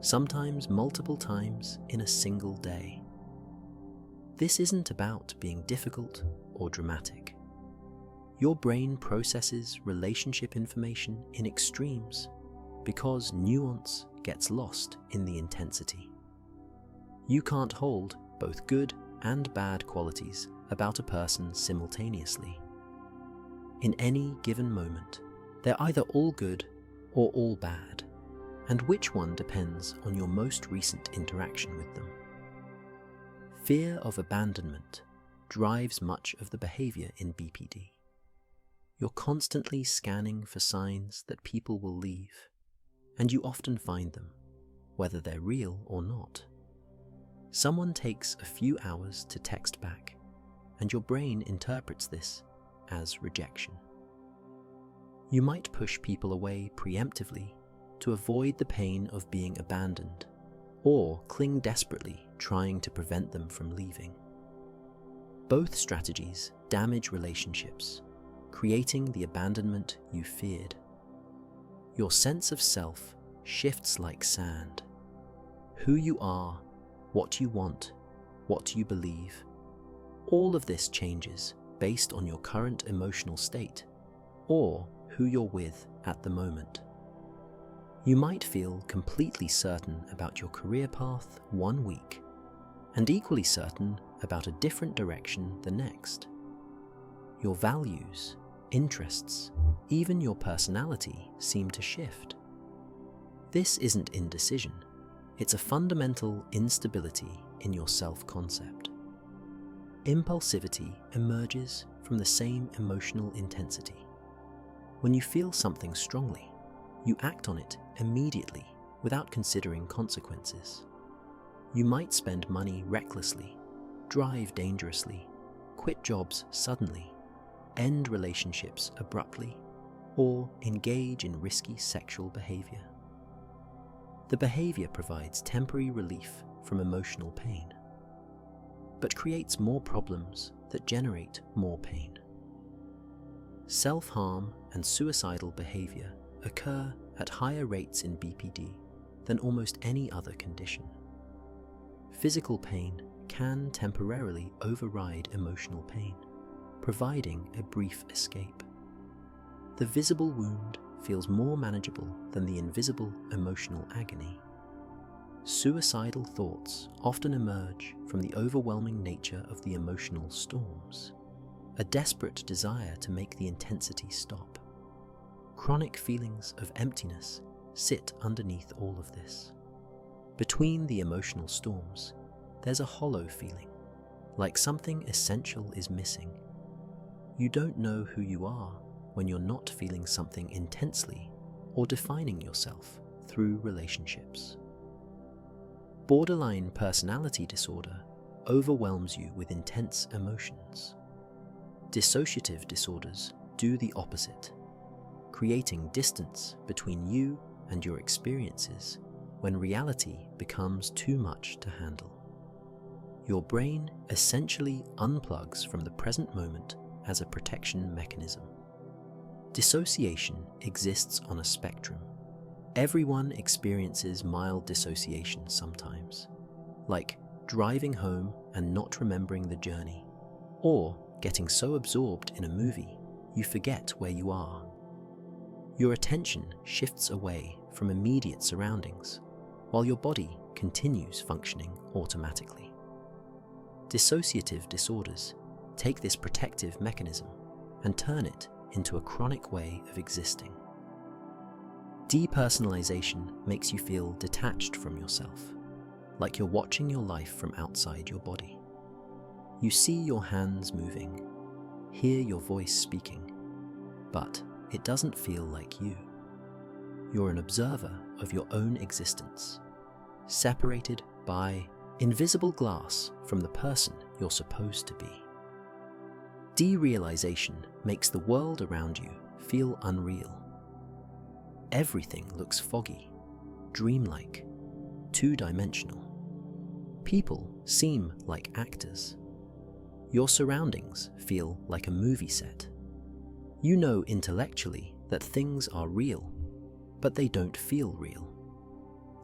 sometimes multiple times in a single day. This isn't about being difficult or dramatic. Your brain processes relationship information in extremes because nuance gets lost in the intensity. You can't hold both good and bad qualities about a person simultaneously. In any given moment, they're either all good or all bad, and which one depends on your most recent interaction with them. Fear of abandonment drives much of the behavior in BPD. You're constantly scanning for signs that people will leave, and you often find them, whether they're real or not. Someone takes a few hours to text back, and your brain interprets this as rejection. You might push people away preemptively to avoid the pain of being abandoned, or cling desperately trying to prevent them from leaving. Both strategies damage relationships, creating the abandonment you feared. Your sense of self shifts like sand. Who you are, what you want, what you believe. All of this changes based on your current emotional state or who you're with at the moment. You might feel completely certain about your career path one week and equally certain about a different direction the next. Your values, interests, even your personality seem to shift. This isn't indecision, it's a fundamental instability in your self-concept. Impulsivity emerges from the same emotional intensity. When you feel something strongly, you act on it immediately without considering consequences. You might spend money recklessly, drive dangerously, quit jobs suddenly, end relationships abruptly, or engage in risky sexual behavior. The behavior provides temporary relief from emotional pain, but creates more problems that generate more pain. Self-harm and suicidal behavior occur at higher rates in BPD than almost any other condition. Physical pain can temporarily override emotional pain, providing a brief escape. The visible wound feels more manageable than the invisible emotional agony. Suicidal thoughts often emerge from the overwhelming nature of the emotional storms, a desperate desire to make the intensity stop. Chronic feelings of emptiness sit underneath all of this. Between the emotional storms, there's a hollow feeling, like something essential is missing. You don't know who you are when you're not feeling something intensely or defining yourself through relationships. Borderline personality disorder overwhelms you with intense emotions. Dissociative disorders do the opposite, creating distance between you and your experiences when reality becomes too much to handle. Your brain essentially unplugs from the present moment as a protection mechanism. Dissociation exists on a spectrum. Everyone experiences mild dissociation sometimes, like driving home and not remembering the journey, or getting so absorbed in a movie you forget where you are. Your attention shifts away from immediate surroundings, while your body continues functioning automatically. Dissociative disorders take this protective mechanism and turn it into a chronic way of existing. Depersonalization makes you feel detached from yourself, like you're watching your life from outside your body. You see your hands moving, hear your voice speaking, but it doesn't feel like you. You're an observer of your own existence, separated by invisible glass from the person you're supposed to be. Derealization makes the world around you feel unreal. Everything looks foggy, dreamlike, two-dimensional. People seem like actors. Your surroundings feel like a movie set. You know intellectually that things are real, but they don't feel real.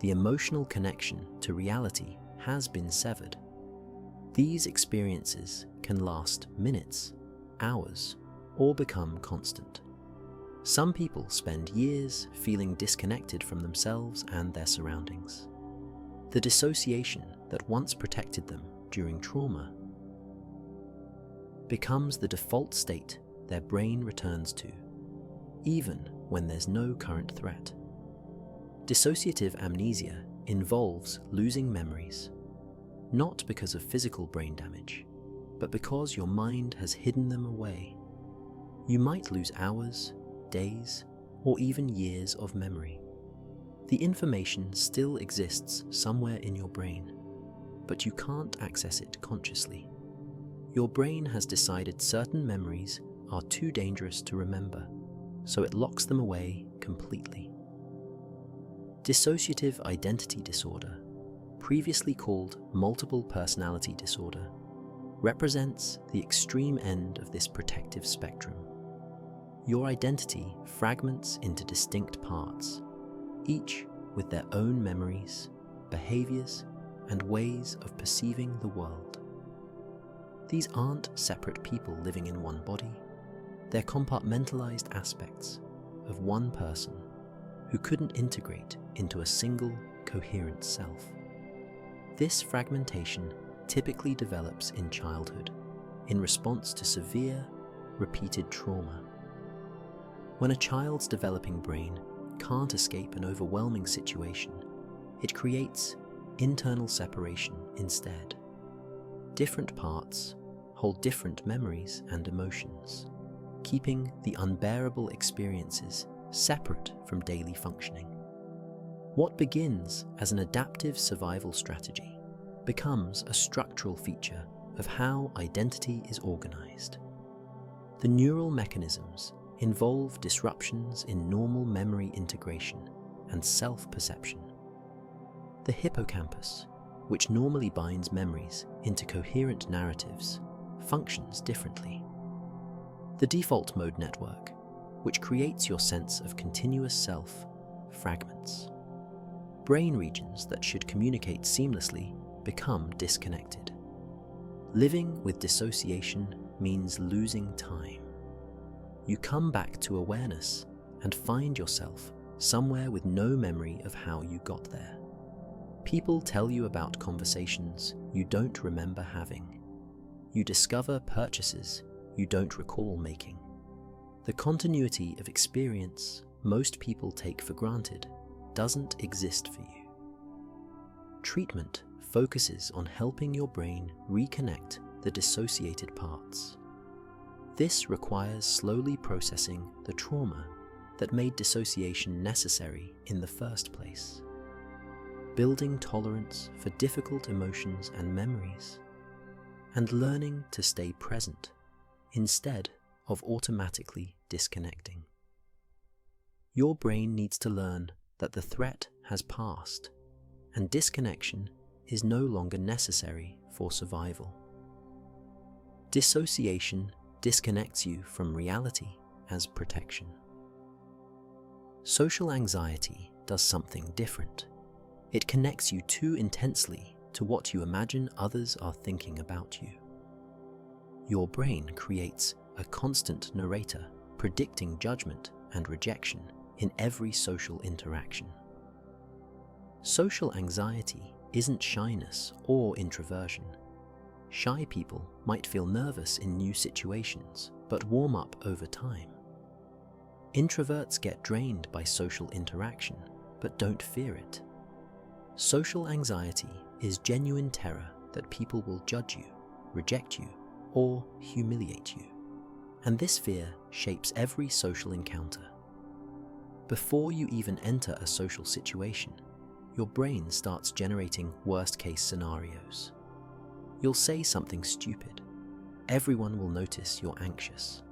The emotional connection to reality has been severed. These experiences can last minutes, hours, or become constant. Some people spend years feeling disconnected from themselves and their surroundings. The dissociation that once protected them during trauma becomes the default state their brain returns to, even when there's no current threat. Dissociative amnesia involves losing memories, not because of physical brain damage, but because your mind has hidden them away. You might lose hours, days, or even years of memory. The information still exists somewhere in your brain, but you can't access it consciously. Your brain has decided certain memories are too dangerous to remember, so it locks them away completely. Dissociative identity disorder, previously called multiple personality disorder, represents the extreme end of this protective spectrum. Your identity fragments into distinct parts, each with their own memories, behaviors, and ways of perceiving the world. These aren't separate people living in one body. They're compartmentalized aspects of one person who couldn't integrate into a single, coherent self. This fragmentation typically develops in childhood in response to severe, repeated trauma. When a child's developing brain can't escape an overwhelming situation, it creates internal separation instead. Different parts hold different memories and emotions, keeping the unbearable experiences separate from daily functioning. What begins as an adaptive survival strategy becomes a structural feature of how identity is organized. The neural mechanisms involve disruptions in normal memory integration and self-perception. The hippocampus, which normally binds memories into coherent narratives, functions differently. The default mode network, which creates your sense of continuous self, fragments. Brain regions that should communicate seamlessly become disconnected. Living with dissociation means losing time. You come back to awareness and find yourself somewhere with no memory of how you got there. People tell you about conversations you don't remember having. You discover purchases you don't recall making. The continuity of experience most people take for granted doesn't exist for you. Treatment focuses on helping your brain reconnect the dissociated parts. This requires slowly processing the trauma that made dissociation necessary in the first place, building tolerance for difficult emotions and memories, and learning to stay present instead of automatically disconnecting. Your brain needs to learn that the threat has passed and disconnection is no longer necessary for survival. Dissociation disconnects you from reality as protection. Social anxiety does something different. It connects you too intensely to what you imagine others are thinking about you. Your brain creates a constant narrator predicting judgment and rejection in every social interaction. Social anxiety isn't shyness or introversion. Shy people might feel nervous in new situations, but warm up over time. Introverts get drained by social interaction, but don't fear it. Social anxiety is genuine terror that people will judge you, reject you, or humiliate you. And this fear shapes every social encounter. Before you even enter a social situation, your brain starts generating worst-case scenarios. You'll say something stupid. Everyone will notice you're anxious.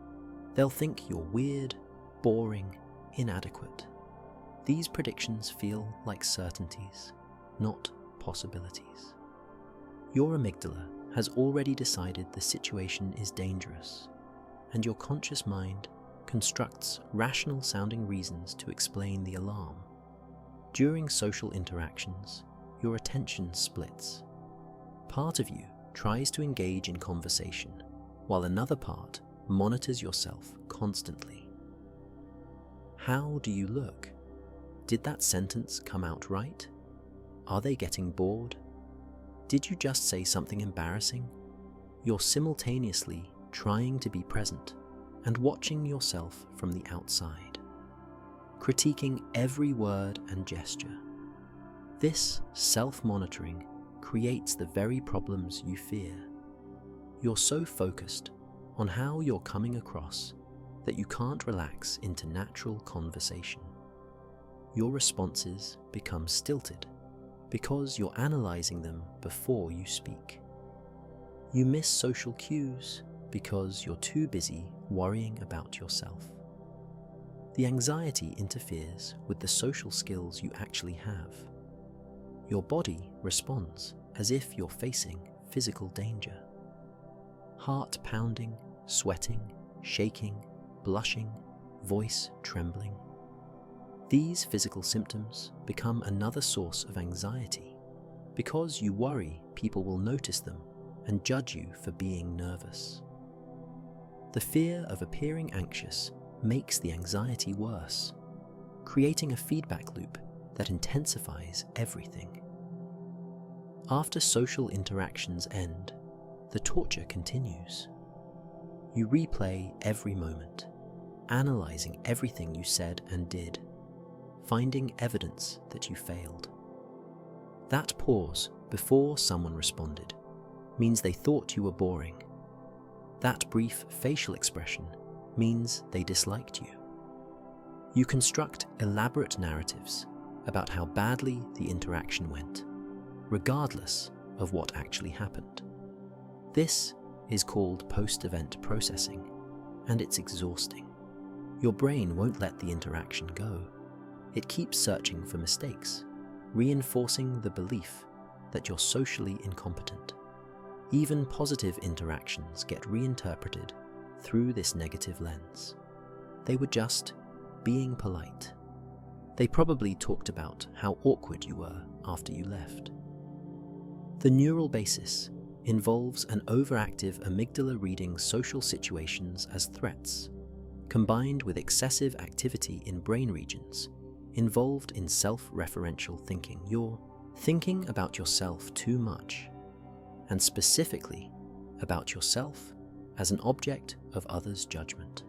They'll think you're weird, boring, inadequate. These predictions feel like certainties, not possibilities. Your amygdala has already decided the situation is dangerous, and your conscious mind constructs rational-sounding reasons to explain the alarm. During social interactions, your attention splits. Part of you tries to engage in conversation, while another part monitors yourself constantly. How do you look? Did that sentence come out right? Are they getting bored? Did you just say something embarrassing? You're simultaneously trying to be present and watching yourself from the outside, critiquing every word and gesture. This self-monitoring creates the very problems you fear. You're so focused on how you're coming across that you can't relax into natural conversation. Your responses become stilted because you're analyzing them before you speak. You miss social cues because you're too busy worrying about yourself. The anxiety interferes with the social skills you actually have. Your body responds as if you're facing physical danger. Heart pounding, sweating, shaking, blushing, voice trembling. These physical symptoms become another source of anxiety because you worry people will notice them and judge you for being nervous. The fear of appearing anxious makes the anxiety worse, creating a feedback loop that intensifies everything. After social interactions end, the torture continues. You replay every moment, analyzing everything you said and did, finding evidence that you failed. That pause before someone responded means they thought you were boring. That brief facial expression means they disliked you. You construct elaborate narratives about how badly the interaction went, regardless of what actually happened. This is called post-event processing, and it's exhausting. Your brain won't let the interaction go. It keeps searching for mistakes, reinforcing the belief that you're socially incompetent. Even positive interactions get reinterpreted through this negative lens. They were just being polite. They probably talked about how awkward you were after you left. The neural basis involves an overactive amygdala reading social situations as threats, combined with excessive activity in brain regions involved in self-referential thinking. You're thinking about yourself too much, and specifically about yourself as an object of others' judgment.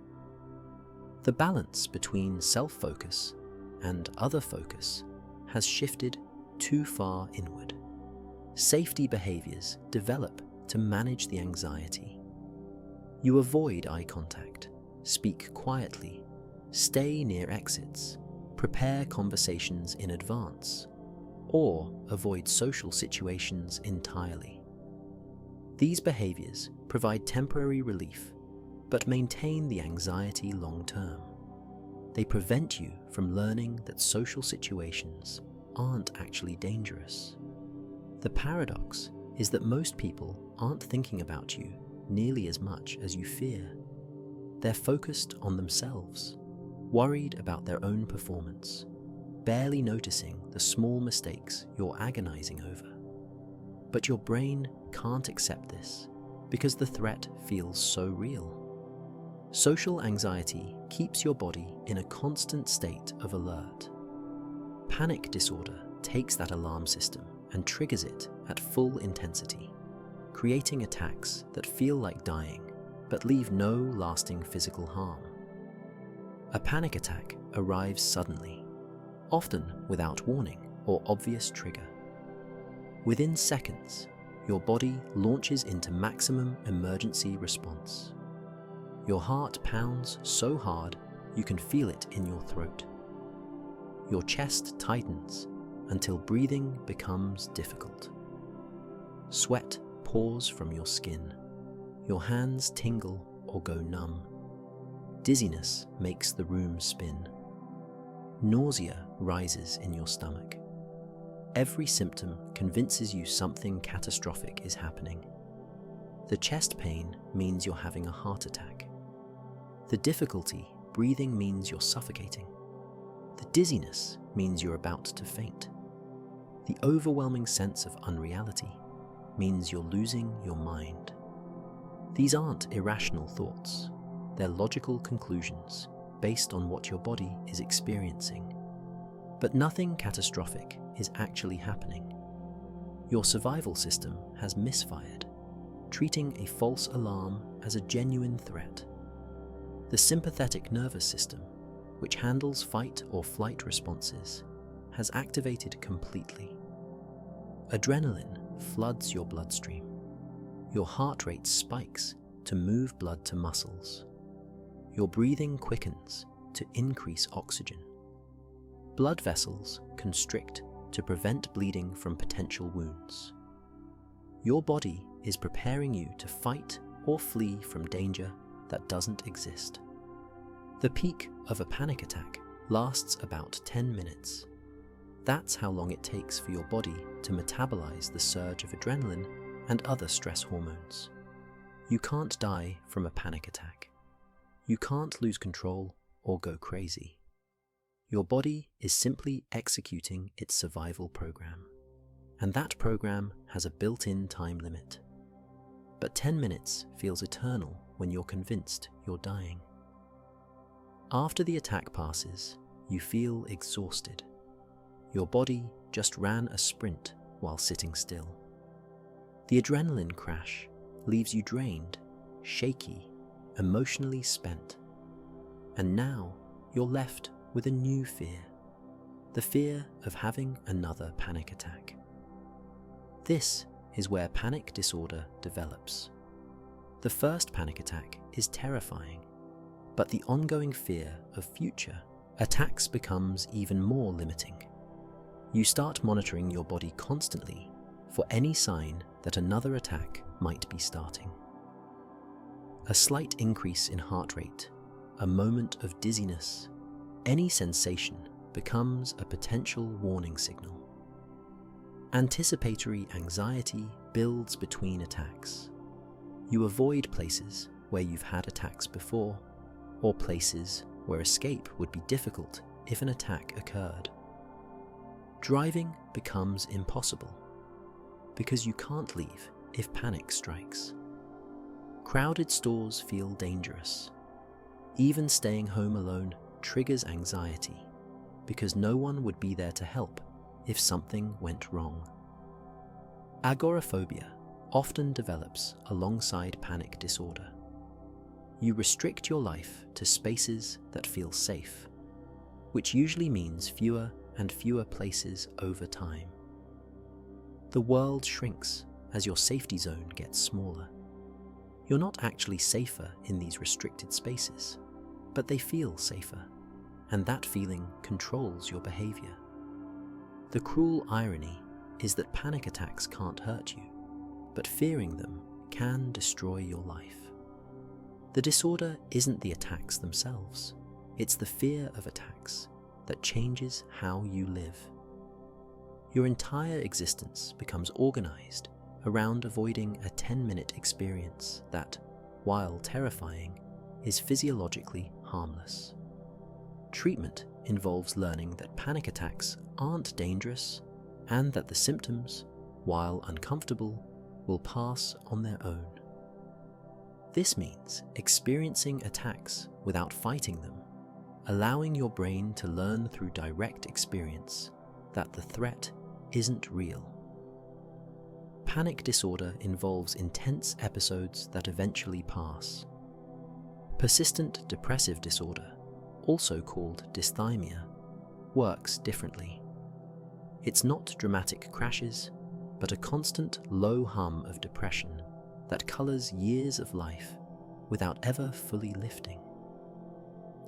The balance between self-focus and other focus has shifted too far inward. Safety behaviors develop to manage the anxiety. You avoid eye contact, speak quietly, stay near exits, prepare conversations in advance, or avoid social situations entirely. These behaviors provide temporary relief, but maintain the anxiety long term. They prevent you from learning that social situations aren't actually dangerous. The paradox is that most people aren't thinking about you nearly as much as you fear. They're focused on themselves, worried about their own performance, barely noticing the small mistakes you're agonizing over. But your brain can't accept this because the threat feels so real. Social anxiety keeps your body in a constant state of alert. Panic disorder takes that alarm system and triggers it at full intensity, creating attacks that feel like dying but leave no lasting physical harm. A panic attack arrives suddenly, often without warning or obvious trigger. Within seconds, your body launches into maximum emergency response. Your heart pounds so hard you can feel it in your throat. Your chest tightens until breathing becomes difficult. Sweat pours from your skin. Your hands tingle or go numb. Dizziness makes the room spin. Nausea rises in your stomach. Every symptom convinces you something catastrophic is happening. The chest pain means you're having a heart attack. The difficulty breathing means you're suffocating. The dizziness means you're about to faint. The overwhelming sense of unreality means you're losing your mind. These aren't irrational thoughts. They're logical conclusions based on what your body is experiencing. But nothing catastrophic is actually happening. Your survival system has misfired, treating a false alarm as a genuine threat. The sympathetic nervous system, which handles fight or flight responses, has activated completely. Adrenaline floods your bloodstream. Your heart rate spikes to move blood to muscles. Your breathing quickens to increase oxygen. Blood vessels constrict to prevent bleeding from potential wounds. Your body is preparing you to fight or flee from danger that doesn't exist. The peak of a panic attack lasts about 10 minutes. That's how long it takes for your body to metabolize the surge of adrenaline and other stress hormones. You can't die from a panic attack. You can't lose control or go crazy. Your body is simply executing its survival program, and that program has a built-in time limit. but 10 minutes feels eternal when you're convinced you're dying. After the attack passes, you feel exhausted. Your body just ran a sprint while sitting still. The adrenaline crash leaves you drained, shaky, emotionally spent. And now you're left with a new fear, the fear of having another panic attack. This is where panic disorder develops. The first panic attack is terrifying, but the ongoing fear of future attacks becomes even more limiting. You start monitoring your body constantly for any sign that another attack might be starting. A slight increase in heart rate, a moment of dizziness, any sensation becomes a potential warning signal. Anticipatory anxiety builds between attacks. You avoid places where you've had attacks before, or places where escape would be difficult if an attack occurred. Driving becomes impossible because you can't leave if panic strikes. Crowded stores feel dangerous. Even staying home alone triggers anxiety because no one would be there to help if something went wrong. Agoraphobia often develops alongside panic disorder. You restrict your life to spaces that feel safe, which usually means fewer and fewer places over time. The world shrinks as your safety zone gets smaller. You're not actually safer in these restricted spaces, but they feel safer, and that feeling controls your behavior. The cruel irony is that panic attacks can't hurt you, but fearing them can destroy your life. The disorder isn't the attacks themselves, it's the fear of attacks that changes how you live. Your entire existence becomes organized around avoiding a 10-minute experience that, while terrifying, is physiologically harmless. Treatment involves learning that panic attacks aren't dangerous and that the symptoms, while uncomfortable, will pass on their own. This means experiencing attacks without fighting them, allowing your brain to learn through direct experience that the threat isn't real. Panic disorder involves intense episodes that eventually pass. Persistent depressive disorder, also called dysthymia, works differently. It's not dramatic crashes, but a constant low hum of depression that colors years of life without ever fully lifting.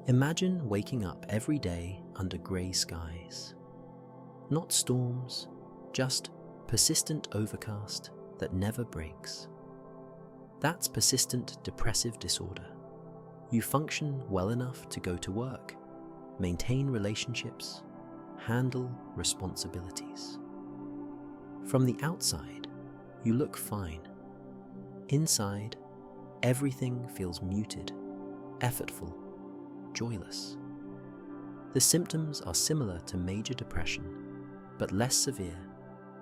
Imagine waking up every day under grey skies. Not storms, just persistent overcast that never breaks. That's persistent depressive disorder. You function well enough to go to work, maintain relationships, handle responsibilities. From the outside, you look fine. Inside, everything feels muted, effortful, joyless. The symptoms are similar to major depression, but less severe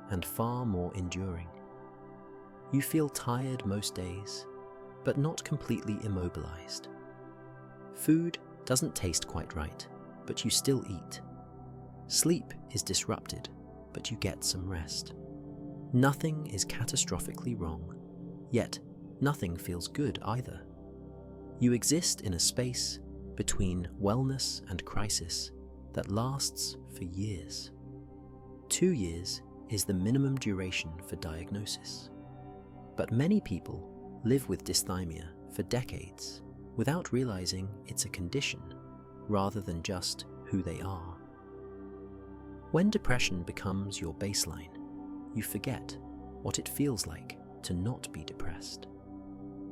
and far more enduring. You feel tired most days, but not completely immobilized. Food doesn't taste quite right, but you still eat. Sleep is disrupted, but you get some rest. Nothing is catastrophically wrong, yet nothing feels good either. You exist in a space between wellness and crisis that lasts for years. 2 years is the minimum duration for diagnosis. But many people live with dysthymia for decades without realizing it's a condition rather than just who they are. When depression becomes your baseline, you forget what it feels like to not be depressed.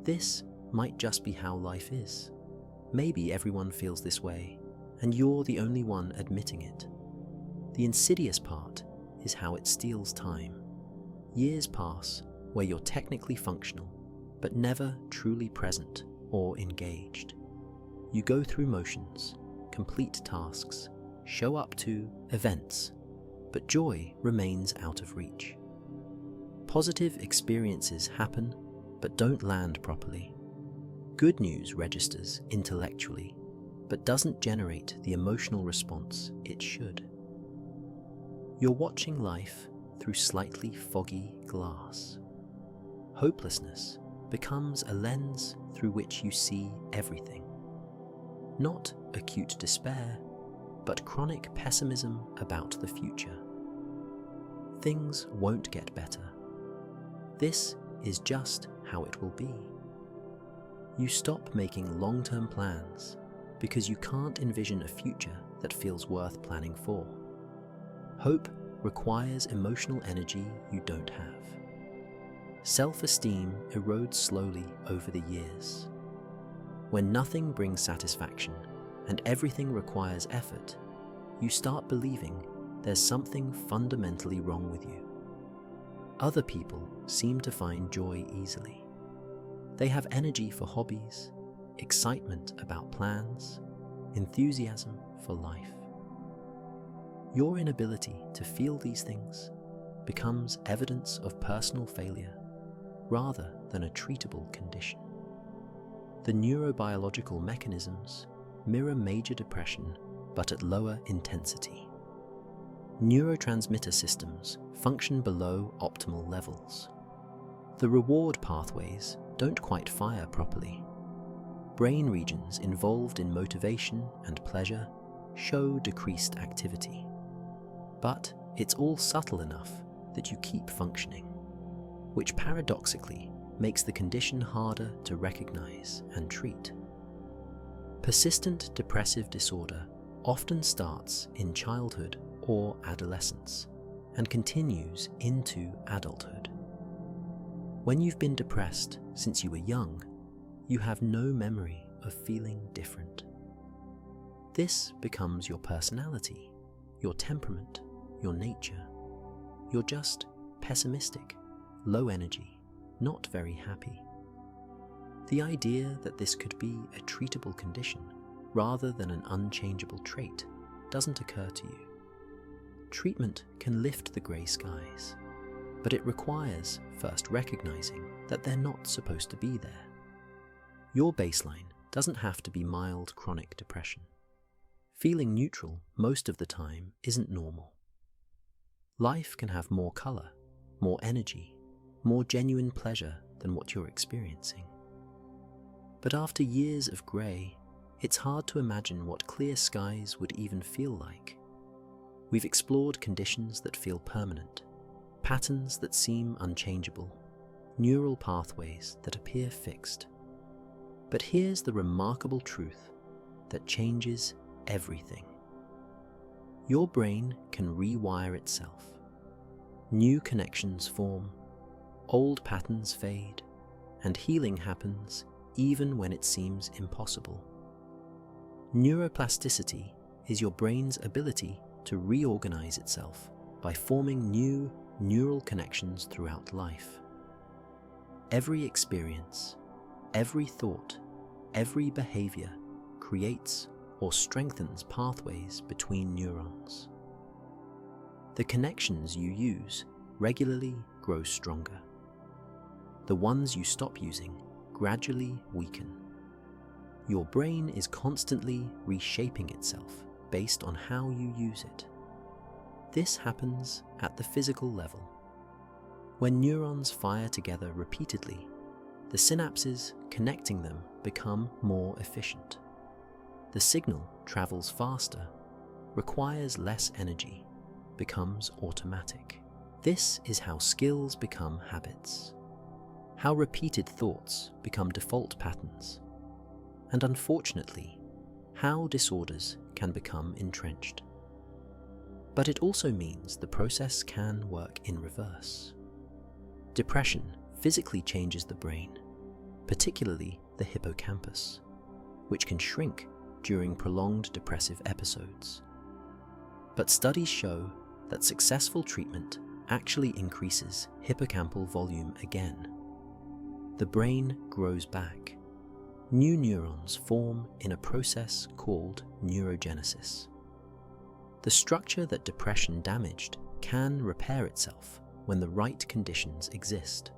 This might just be how life is. Maybe everyone feels this way, and you're the only one admitting it. The insidious part is how it steals time. Years pass where you're technically functional, but never truly present or engaged. You go through motions, complete tasks, show up to events, but joy remains out of reach. Positive experiences happen, but don't land properly. Good news registers intellectually, but doesn't generate the emotional response it should. You're watching life through slightly foggy glass. Hopelessness becomes a lens through which you see everything. Not acute despair, but chronic pessimism about the future. Things won't get better. This is just how it will be. You stop making long-term plans because you can't envision a future that feels worth planning for. Hope requires emotional energy you don't have. Self-esteem erodes slowly over the years. When nothing brings satisfaction and everything requires effort, you start believing there's something fundamentally wrong with you. Other people seem to find joy easily. They have energy for hobbies, excitement about plans, enthusiasm for life. Your inability to feel these things becomes evidence of personal failure rather than a treatable condition. The neurobiological mechanisms mirror major depression, but at lower intensity. Neurotransmitter systems function below optimal levels. The reward pathways don't quite fire properly. Brain regions involved in motivation and pleasure show decreased activity. But it's all subtle enough that you keep functioning, which paradoxically makes the condition harder to recognize and treat. Persistent depressive disorder often starts in childhood or adolescence and continues into adulthood. When you've been depressed since you were young, you have no memory of feeling different. This becomes your personality, your temperament, your nature. You're just pessimistic, low energy, not very happy. The idea that this could be a treatable condition rather than an unchangeable trait doesn't occur to you. Treatment can lift the grey skies, but it requires first recognizing that they're not supposed to be there. Your baseline doesn't have to be mild chronic depression. Feeling neutral most of the time isn't normal. Life can have more color, more energy, more genuine pleasure than what you're experiencing. But after years of grey, it's hard to imagine what clear skies would even feel like. We've explored conditions that feel permanent, patterns that seem unchangeable, neural pathways that appear fixed. But here's the remarkable truth that changes everything. Your brain can rewire itself. New connections form, old patterns fade, and healing happens even when it seems impossible. Neuroplasticity is your brain's ability to reorganize itself by forming new neural connections throughout life. Every experience, every thought, every behavior creates or strengthens pathways between neurons. The connections you use regularly grow stronger. The ones you stop using gradually weaken. Your brain is constantly reshaping itself based on how you use it. This happens at the physical level. When neurons fire together repeatedly, the synapses connecting them become more efficient. The signal travels faster, requires less energy, becomes automatic. This is how skills become habits, how repeated thoughts become default patterns, and unfortunately, how disorders can become entrenched. But it also means the process can work in reverse. Depression physically changes the brain, particularly the hippocampus, which can shrink during prolonged depressive episodes. But studies show that successful treatment actually increases hippocampal volume again. The brain grows back. New neurons form in a process called neurogenesis. The structure that depression damaged can repair itself when the right conditions exist.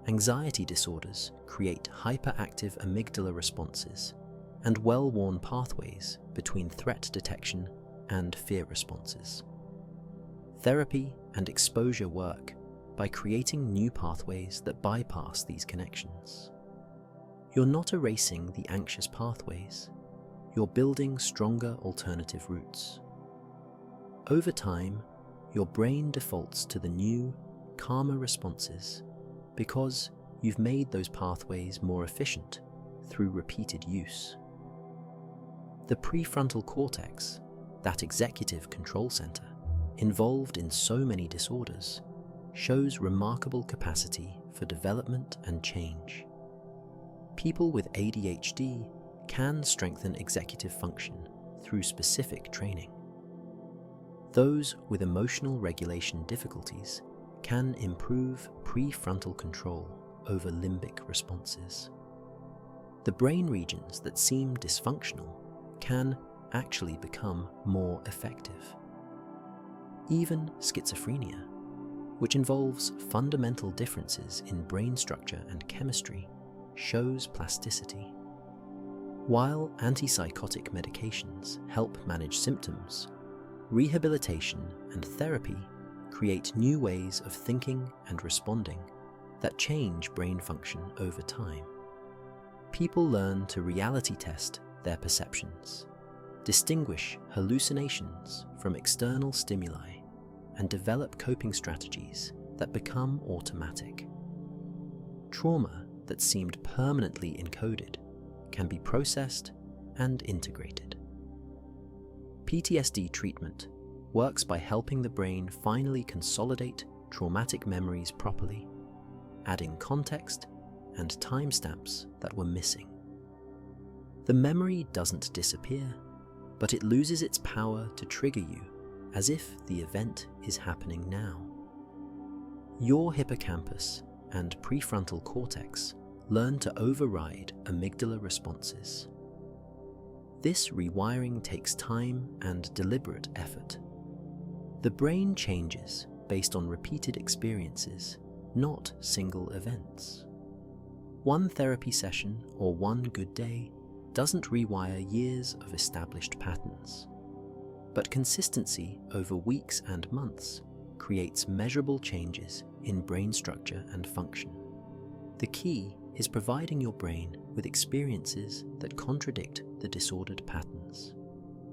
Anxiety disorders create hyperactive amygdala responses and well-worn pathways between threat detection and fear responses. Therapy and exposure work by creating new pathways that bypass these connections. You're not erasing the anxious pathways, you're building stronger alternative routes. Over time, your brain defaults to the new, calmer responses because you've made those pathways more efficient through repeated use. The prefrontal cortex, that executive control center, involved in so many disorders, shows remarkable capacity for development and change. People with ADHD can strengthen executive function through specific training. Those with emotional regulation difficulties can improve prefrontal control over limbic responses. The brain regions that seem dysfunctional can actually become more effective. Even schizophrenia, which involves fundamental differences in brain structure and chemistry, shows plasticity. While antipsychotic medications help manage symptoms, rehabilitation and therapy create new ways of thinking and responding that change brain function over time. People learn to reality test their perceptions, distinguish hallucinations from external stimuli, and develop coping strategies that become automatic. Trauma that seemed permanently encoded can be processed and integrated. PTSD treatment works by helping the brain finally consolidate traumatic memories properly, adding context and timestamps that were missing. The memory doesn't disappear, but it loses its power to trigger you as if the event is happening now. Your hippocampus and prefrontal cortex learn to override amygdala responses. This rewiring takes time and deliberate effort. The brain changes based on repeated experiences, not single events. One therapy session or one good day doesn't rewire years of established patterns. But consistency over weeks and months creates measurable changes in brain structure and function. The key is providing your brain with experiences that contradict the disordered patterns.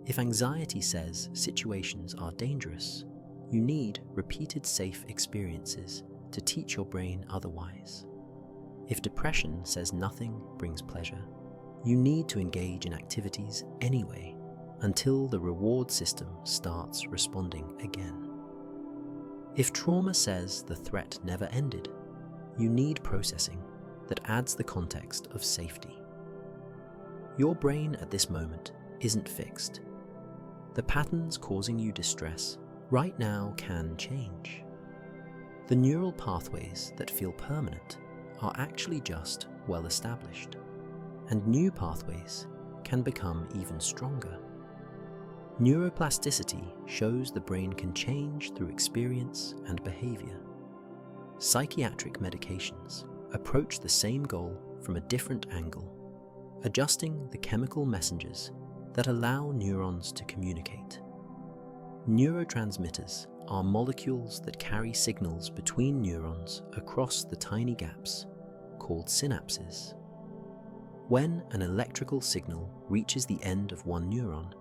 If anxiety says situations are dangerous, you need repeated safe experiences to teach your brain otherwise. If depression says nothing brings pleasure, you need to engage in activities anyway until the reward system starts responding again. If trauma says the threat never ended, you need processing that adds the context of safety. Your brain at this moment isn't fixed. The patterns causing you distress right now can change. The neural pathways that feel permanent are actually just well established, and new pathways can become even stronger. Neuroplasticity shows the brain can change through experience and behavior. Psychiatric medications approach the same goal from a different angle, adjusting the chemical messengers that allow neurons to communicate. Neurotransmitters are molecules that carry signals between neurons across the tiny gaps, called synapses. When an electrical signal reaches the end of one neuron,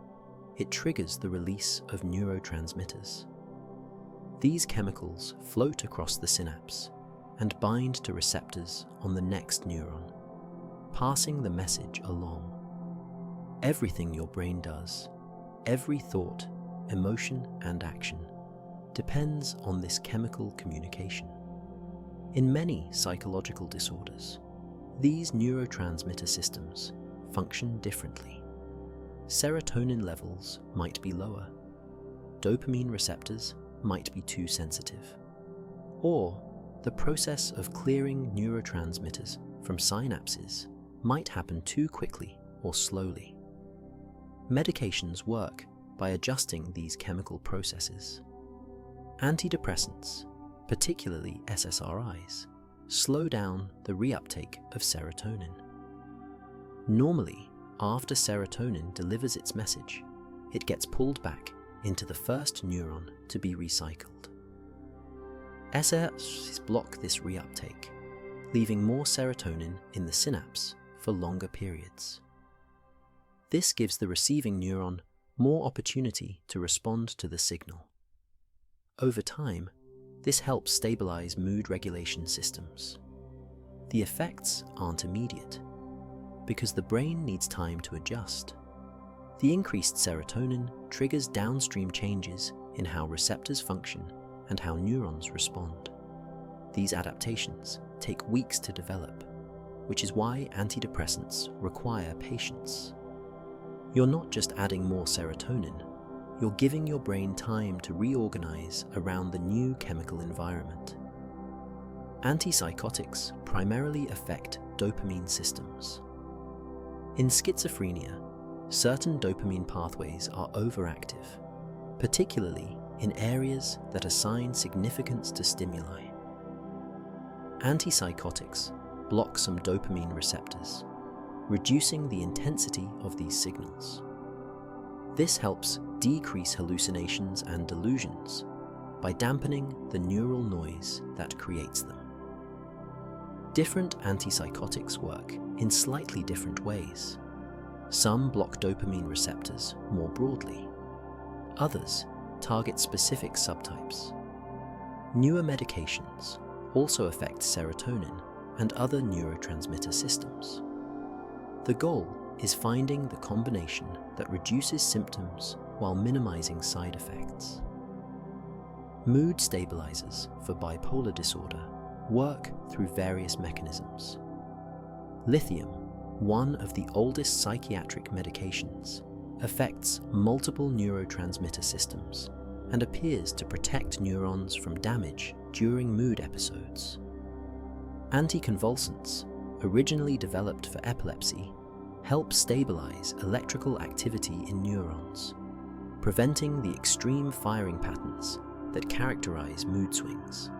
it triggers the release of neurotransmitters. These chemicals float across the synapse and bind to receptors on the next neuron, passing the message along. Everything your brain does, every thought, emotion, and action, depends on this chemical communication. In many psychological disorders, these neurotransmitter systems function differently. Serotonin levels might be lower, dopamine receptors might be too sensitive, or the process of clearing neurotransmitters from synapses might happen too quickly or slowly. Medications work by adjusting these chemical processes. Antidepressants, particularly SSRIs, slow down the reuptake of serotonin. Normally, after serotonin delivers its message, it gets pulled back into the first neuron to be recycled. SRs block this reuptake, leaving more serotonin in the synapse for longer periods. This gives the receiving neuron more opportunity to respond to the signal. Over time, this helps stabilize mood regulation systems. The effects aren't immediate, because the brain needs time to adjust. The increased serotonin triggers downstream changes in how receptors function and how neurons respond. These adaptations take weeks to develop, which is why antidepressants require patience. You're not just adding more serotonin, you're giving your brain time to reorganize around the new chemical environment. Antipsychotics primarily affect dopamine systems. In schizophrenia, certain dopamine pathways are overactive, particularly in areas that assign significance to stimuli. Antipsychotics block some dopamine receptors, reducing the intensity of these signals. This helps decrease hallucinations and delusions by dampening the neural noise that creates them. Different antipsychotics work in slightly different ways. Some block dopamine receptors more broadly. Others target specific subtypes. Newer medications also affect serotonin and other neurotransmitter systems. The goal is finding the combination that reduces symptoms while minimizing side effects. Mood stabilizers for bipolar disorder work through various mechanisms. Lithium, one of the oldest psychiatric medications, affects multiple neurotransmitter systems and appears to protect neurons from damage during mood episodes. Anticonvulsants, originally developed for epilepsy, help stabilize electrical activity in neurons, preventing the extreme firing patterns that characterize mood swings.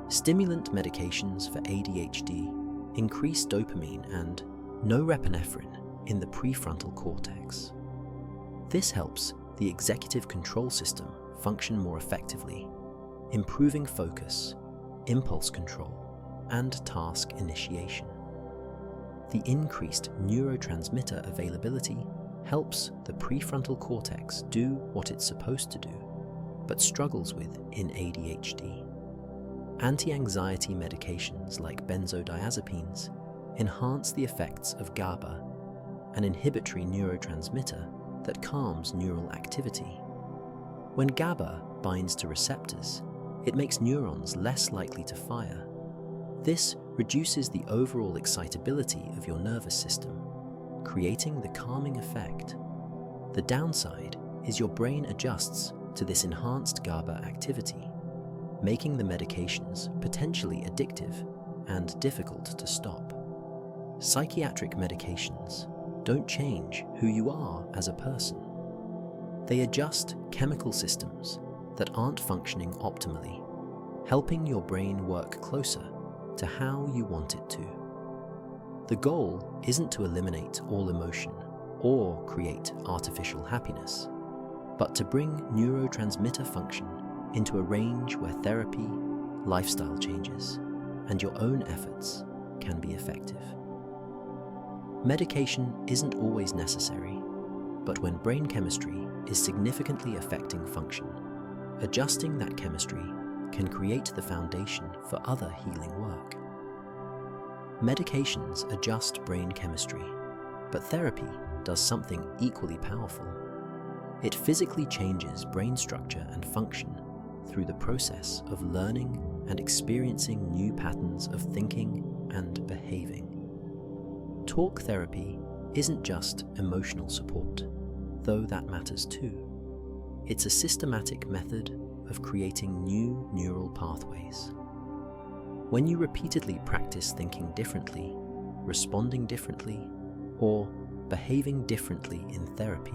Stimulant medications for ADHD increase dopamine and norepinephrine in the prefrontal cortex. This helps the executive control system function more effectively, improving focus, impulse control, and task initiation. The increased neurotransmitter availability helps the prefrontal cortex do what it's supposed to do, but struggles with in ADHD. Anti-anxiety medications like benzodiazepines enhance the effects of GABA, an inhibitory neurotransmitter that calms neural activity. When GABA binds to receptors, it makes neurons less likely to fire. This reduces the overall excitability of your nervous system, creating the calming effect. The downside is your brain adjusts to this enhanced GABA activity, making the medications potentially addictive and difficult to stop. Psychiatric medications don't change who you are as a person. They adjust chemical systems that aren't functioning optimally, helping your brain work closer to how you want it to. The goal isn't to eliminate all emotion or create artificial happiness, but to bring neurotransmitter function into a range where therapy, lifestyle changes, and your own efforts can be effective. Medication isn't always necessary, but when brain chemistry is significantly affecting function, adjusting that chemistry can create the foundation for other healing work. Medications adjust brain chemistry, but therapy does something equally powerful. It physically changes brain structure and function through the process of learning and experiencing new patterns of thinking and behaving. Talk therapy isn't just emotional support, though that matters too. It's a systematic method of creating new neural pathways. When you repeatedly practice thinking differently, responding differently, or behaving differently in therapy,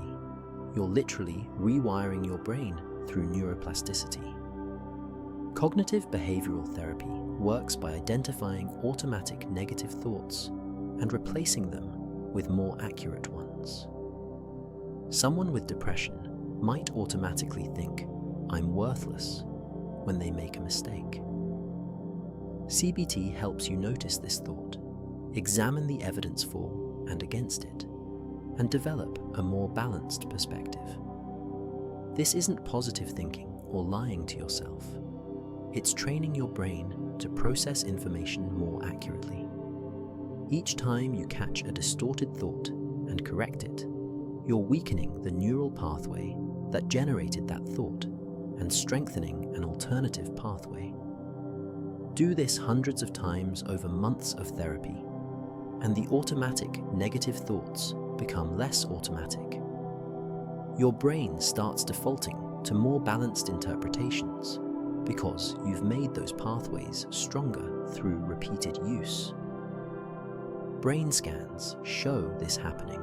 you're literally rewiring your brain through neuroplasticity. Cognitive behavioral therapy works by identifying automatic negative thoughts and replacing them with more accurate ones. Someone with depression might automatically think, "I'm worthless," when they make a mistake. CBT helps you notice this thought, examine the evidence for and against it, and develop a more balanced perspective. This isn't positive thinking or lying to yourself. It's training your brain to process information more accurately. Each time you catch a distorted thought and correct it, you're weakening the neural pathway that generated that thought and strengthening an alternative pathway. Do this hundreds of times over months of therapy, and the automatic negative thoughts become less automatic. Your brain starts defaulting to more balanced interpretations because you've made those pathways stronger through repeated use. Brain scans show this happening.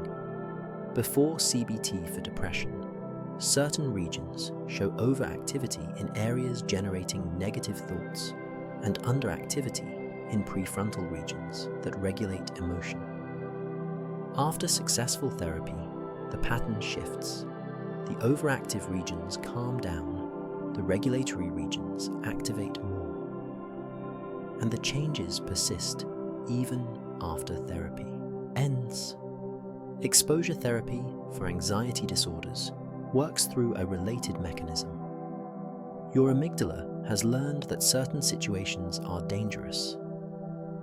Before CBT for depression, certain regions show overactivity in areas generating negative thoughts and underactivity in prefrontal regions that regulate emotion. After successful therapy, the pattern shifts. The overactive regions calm down, the regulatory regions activate more, and the changes persist even after therapy ends. Exposure therapy for anxiety disorders works through a related mechanism. Your amygdala has learned that certain situations are dangerous.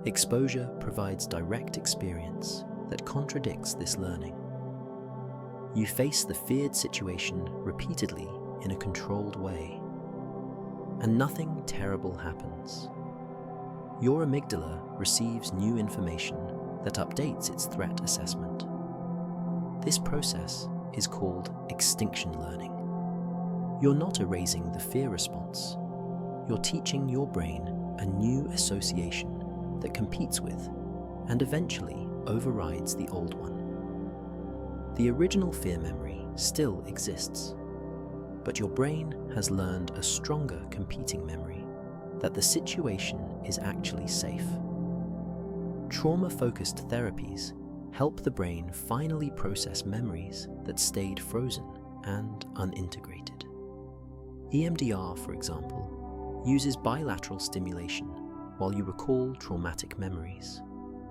Exposure provides direct experience that contradicts this learning. You face the feared situation repeatedly in a controlled way, and nothing terrible happens. Your amygdala receives new information that updates its threat assessment. This process is called extinction learning. You're not erasing the fear response. You're teaching your brain a new association that competes with and eventually overrides the old one. The original fear memory still exists, but your brain has learned a stronger competing memory that the situation is actually safe. Trauma-focused therapies help the brain finally process memories that stayed frozen and unintegrated. EMDR, for example, uses bilateral stimulation while you recall traumatic memories,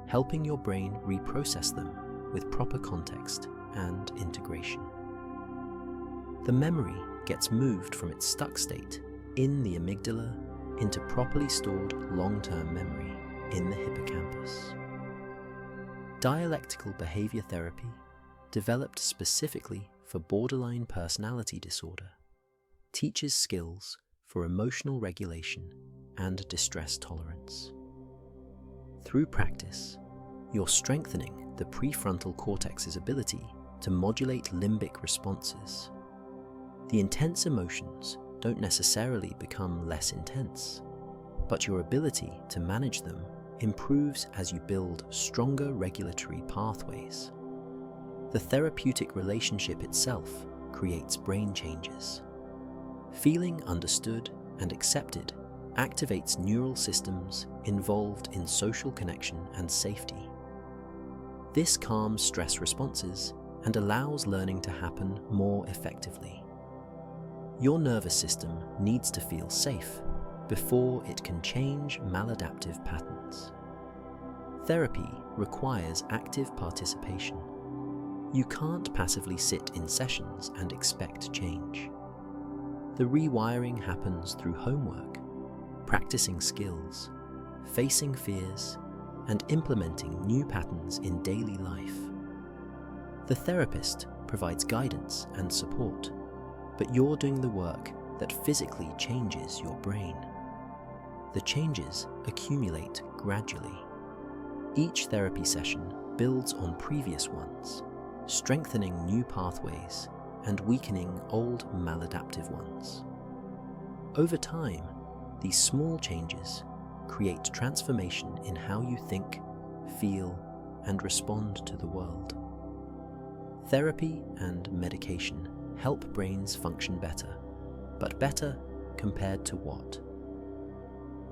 helping your brain reprocess them with proper context and integration. The memory gets moved from its stuck state in the amygdala into properly stored long-term memory in the hippocampus. Dialectical behavior therapy, developed specifically for borderline personality disorder, teaches skills for emotional regulation and distress tolerance. Through practice, you're strengthening the prefrontal cortex's ability to modulate limbic responses. The intense emotions don't necessarily become less intense, but your ability to manage them improves as you build stronger regulatory pathways. The therapeutic relationship itself creates brain changes. Feeling understood and accepted activates neural systems involved in social connection and safety. This calms stress responses and allows learning to happen more effectively. Your nervous system needs to feel safe before it can change maladaptive patterns. Therapy requires active participation. You can't passively sit in sessions and expect change. The rewiring happens through homework, practicing skills, facing fears, and implementing new patterns in daily life. The therapist provides guidance and support, but you're doing the work that physically changes your brain. The changes accumulate gradually. Each therapy session builds on previous ones, strengthening new pathways and weakening old maladaptive ones. Over time, these small changes create transformation in how you think, feel, and respond to the world. Therapy and medication help brains function better, but better compared to what?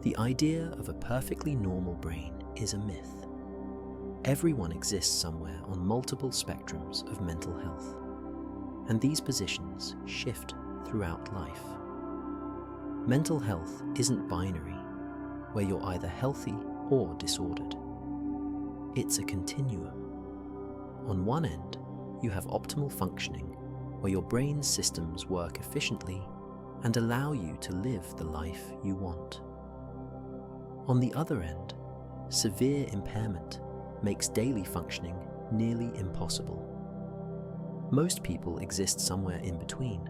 The idea of a perfectly normal brain is a myth. Everyone exists somewhere on multiple spectrums of mental health, and these positions shift throughout life. Mental health isn't binary, where you're either healthy or disordered. It's a continuum. On one end, you have optimal functioning, where your brain's systems work efficiently and allow you to live the life you want. On the other end, severe impairment makes daily functioning nearly impossible. Most people exist somewhere in between,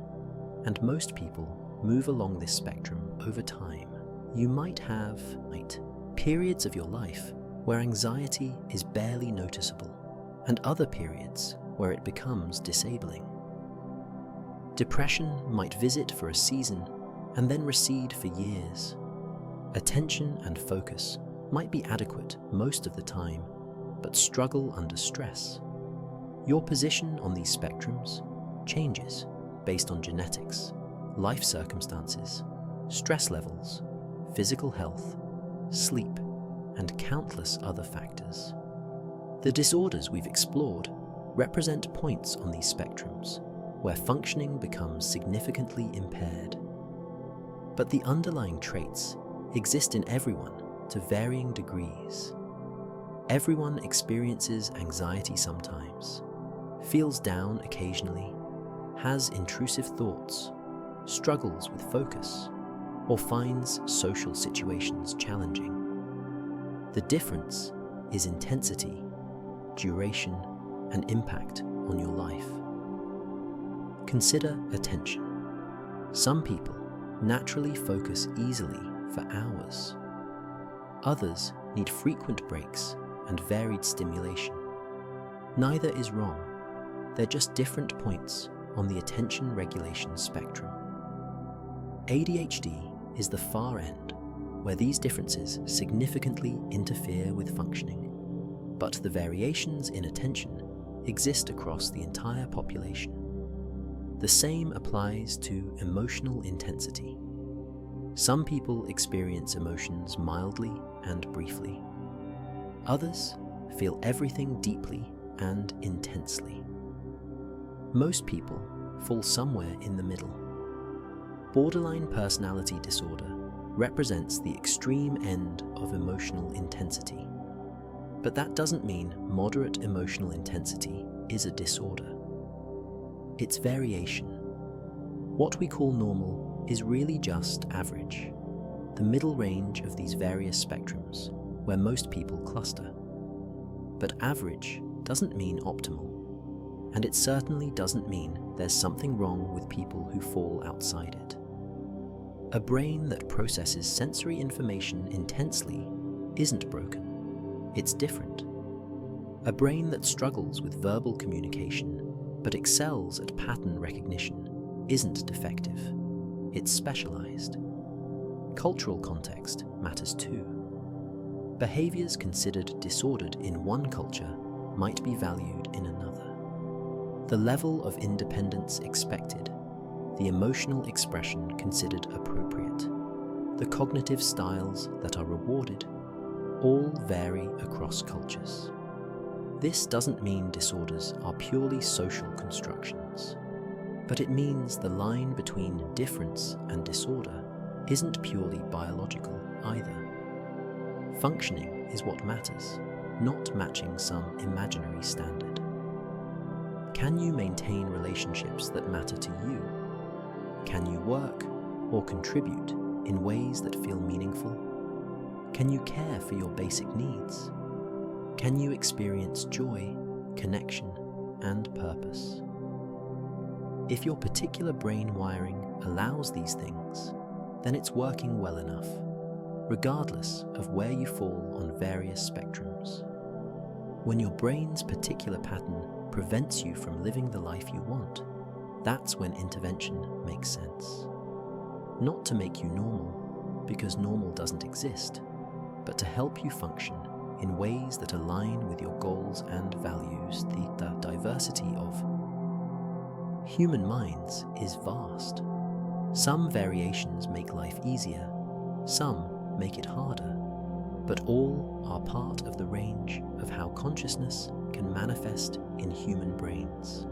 and most people move along this spectrum over time. You might have periods of your life where anxiety is barely noticeable, and other periods where it becomes disabling. Depression might visit for a season and then recede for years. Attention and focus might be adequate most of the time, but struggle under stress. Your position on these spectrums changes based on genetics, life circumstances, stress levels, physical health, sleep, and countless other factors. The disorders we've explored represent points on these spectrums where functioning becomes significantly impaired. But the underlying traits exist in everyone to varying degrees. Everyone experiences anxiety sometimes, feels down occasionally, has intrusive thoughts, struggles with focus, or finds social situations challenging. The difference is intensity, duration, and impact on your life. Consider attention. Some people naturally focus easily for hours. Others need frequent breaks and varied stimulation. Neither is wrong. They're just different points on the attention regulation spectrum. ADHD is the far end, where these differences significantly interfere with functioning, but the variations in attention exist across the entire population. The same applies to emotional intensity. Some people experience emotions mildly and briefly. Others feel everything deeply and intensely. Most people fall somewhere in the middle. Borderline personality disorder represents the extreme end of emotional intensity. But that doesn't mean moderate emotional intensity is a disorder. It's variation. What we call normal is really just average, the middle range of these various spectrums where most people cluster. But average doesn't mean optimal, and it certainly doesn't mean there's something wrong with people who fall outside it. A brain that processes sensory information intensely isn't broken, it's different. A brain that struggles with verbal communication but excels at pattern recognition isn't defective, it's specialized. Cultural context matters too. Behaviors considered disordered in one culture might be valued in another. The level of independence expected, the emotional expression considered appropriate, the cognitive styles that are rewarded, all vary across cultures. This doesn't mean disorders are purely social constructions, but it means the line between difference and disorder isn't purely biological either. Functioning is what matters, not matching some imaginary standard. Can you maintain relationships that matter to you? Can you work or contribute in ways that feel meaningful? Can you care for your basic needs? Can you experience joy, connection, and purpose? If your particular brain wiring allows these things, then it's working well enough, regardless of where you fall on various spectrums. When your brain's particular pattern prevents you from living the life you want, that's when intervention makes sense. Not to make you normal, because normal doesn't exist, but to help you function in ways that align with your goals and values. The diversity of human minds is vast. Some variations make life easier, some make it harder, but all are part of the range of how consciousness can manifest in human brains.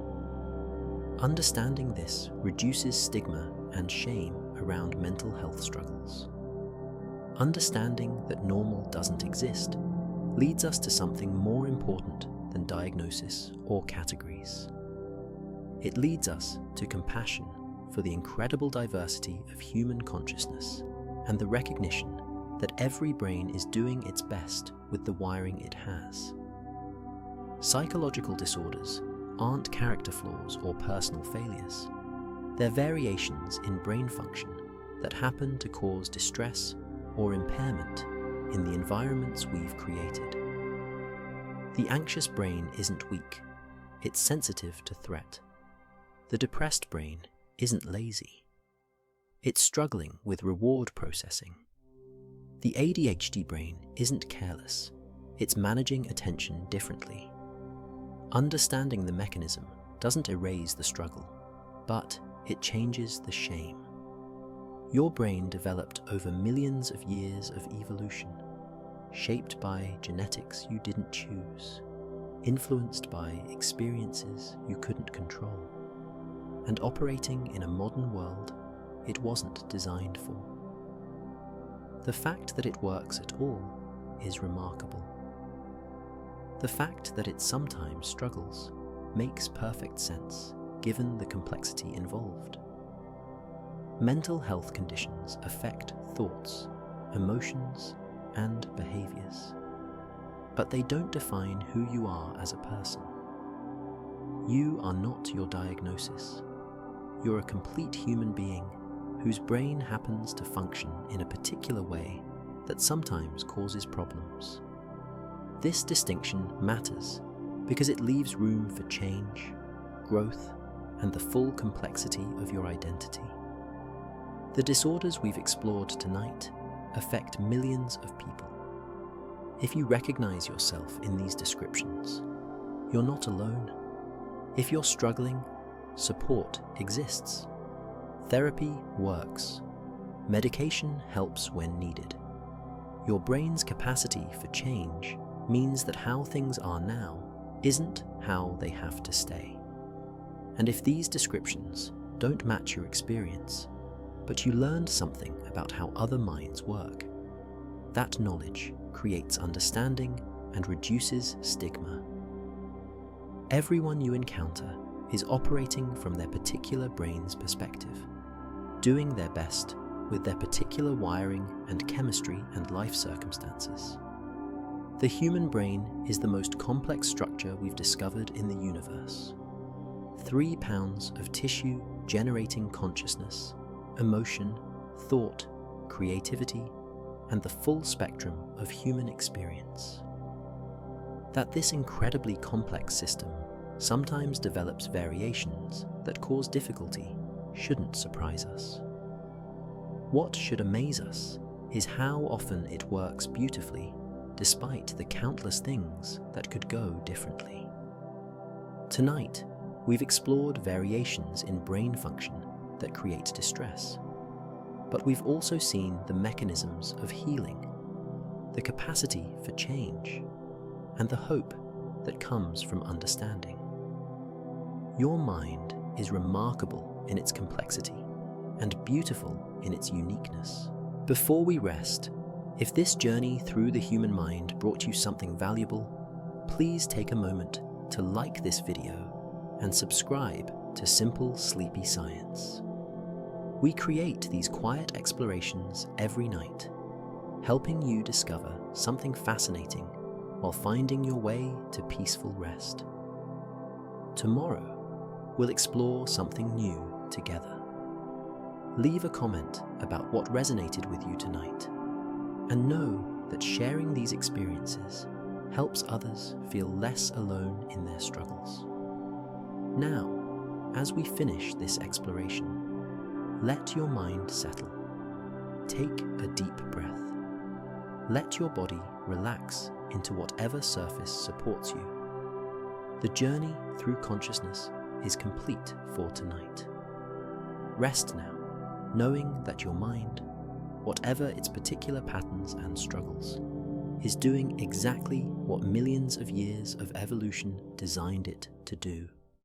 Understanding this reduces stigma and shame around mental health struggles. Understanding that normal doesn't exist leads us to something more important than diagnosis or categories. It leads us to compassion for the incredible diversity of human consciousness and the recognition that every brain is doing its best with the wiring it has. Psychological disorders aren't character flaws or personal failures. They're variations in brain function that happen to cause distress or impairment in the environments we've created. The anxious brain isn't weak, it's sensitive to threat. The depressed brain isn't lazy, it's struggling with reward processing. The ADHD brain isn't careless, it's managing attention differently. Understanding the mechanism doesn't erase the struggle, but it changes the shame. Your brain developed over millions of years of evolution, shaped by genetics you didn't choose, influenced by experiences you couldn't control, and operating in a modern world it wasn't designed for. The fact that it works at all is remarkable. The fact that it sometimes struggles makes perfect sense given the complexity involved. Mental health conditions affect thoughts, emotions, and behaviors, but they don't define who you are as a person. You are not your diagnosis. You're a complete human being whose brain happens to function in a particular way that sometimes causes problems. This distinction matters because it leaves room for change, growth, and the full complexity of your identity. The disorders we've explored tonight affect millions of people. If you recognize yourself in these descriptions, you're not alone. If you're struggling, support exists. Therapy works. Medication helps when needed. Your brain's capacity for change means that how things are now isn't how they have to stay. And if these descriptions don't match your experience, but you learned something about how other minds work, that knowledge creates understanding and reduces stigma. Everyone you encounter is operating from their particular brain's perspective, doing their best with their particular wiring and chemistry and life circumstances. The human brain is the most complex structure we've discovered in the universe. 3 pounds of tissue generating consciousness, emotion, thought, creativity, and the full spectrum of human experience. That this incredibly complex system sometimes develops variations that cause difficulty shouldn't surprise us. What should amaze us is how often it works beautifully despite the countless things that could go differently. Tonight, we've explored variations in brain function that create distress, but we've also seen the mechanisms of healing, the capacity for change, and the hope that comes from understanding. Your mind is remarkable in its complexity and beautiful in its uniqueness. Before we rest, if this journey through the human mind brought you something valuable, please take a moment to like this video and subscribe to Simple Sleepy Science. We create these quiet explorations every night, helping you discover something fascinating while finding your way to peaceful rest. Tomorrow, we'll explore something new together. Leave a comment about what resonated with you tonight, and know that sharing these experiences helps others feel less alone in their struggles. Now, as we finish this exploration, let your mind settle. Take a deep breath. Let your body relax into whatever surface supports you. The journey through consciousness is complete for tonight. Rest now, knowing that your mind, whatever its particular patterns and struggles, is doing exactly what millions of years of evolution designed it to do.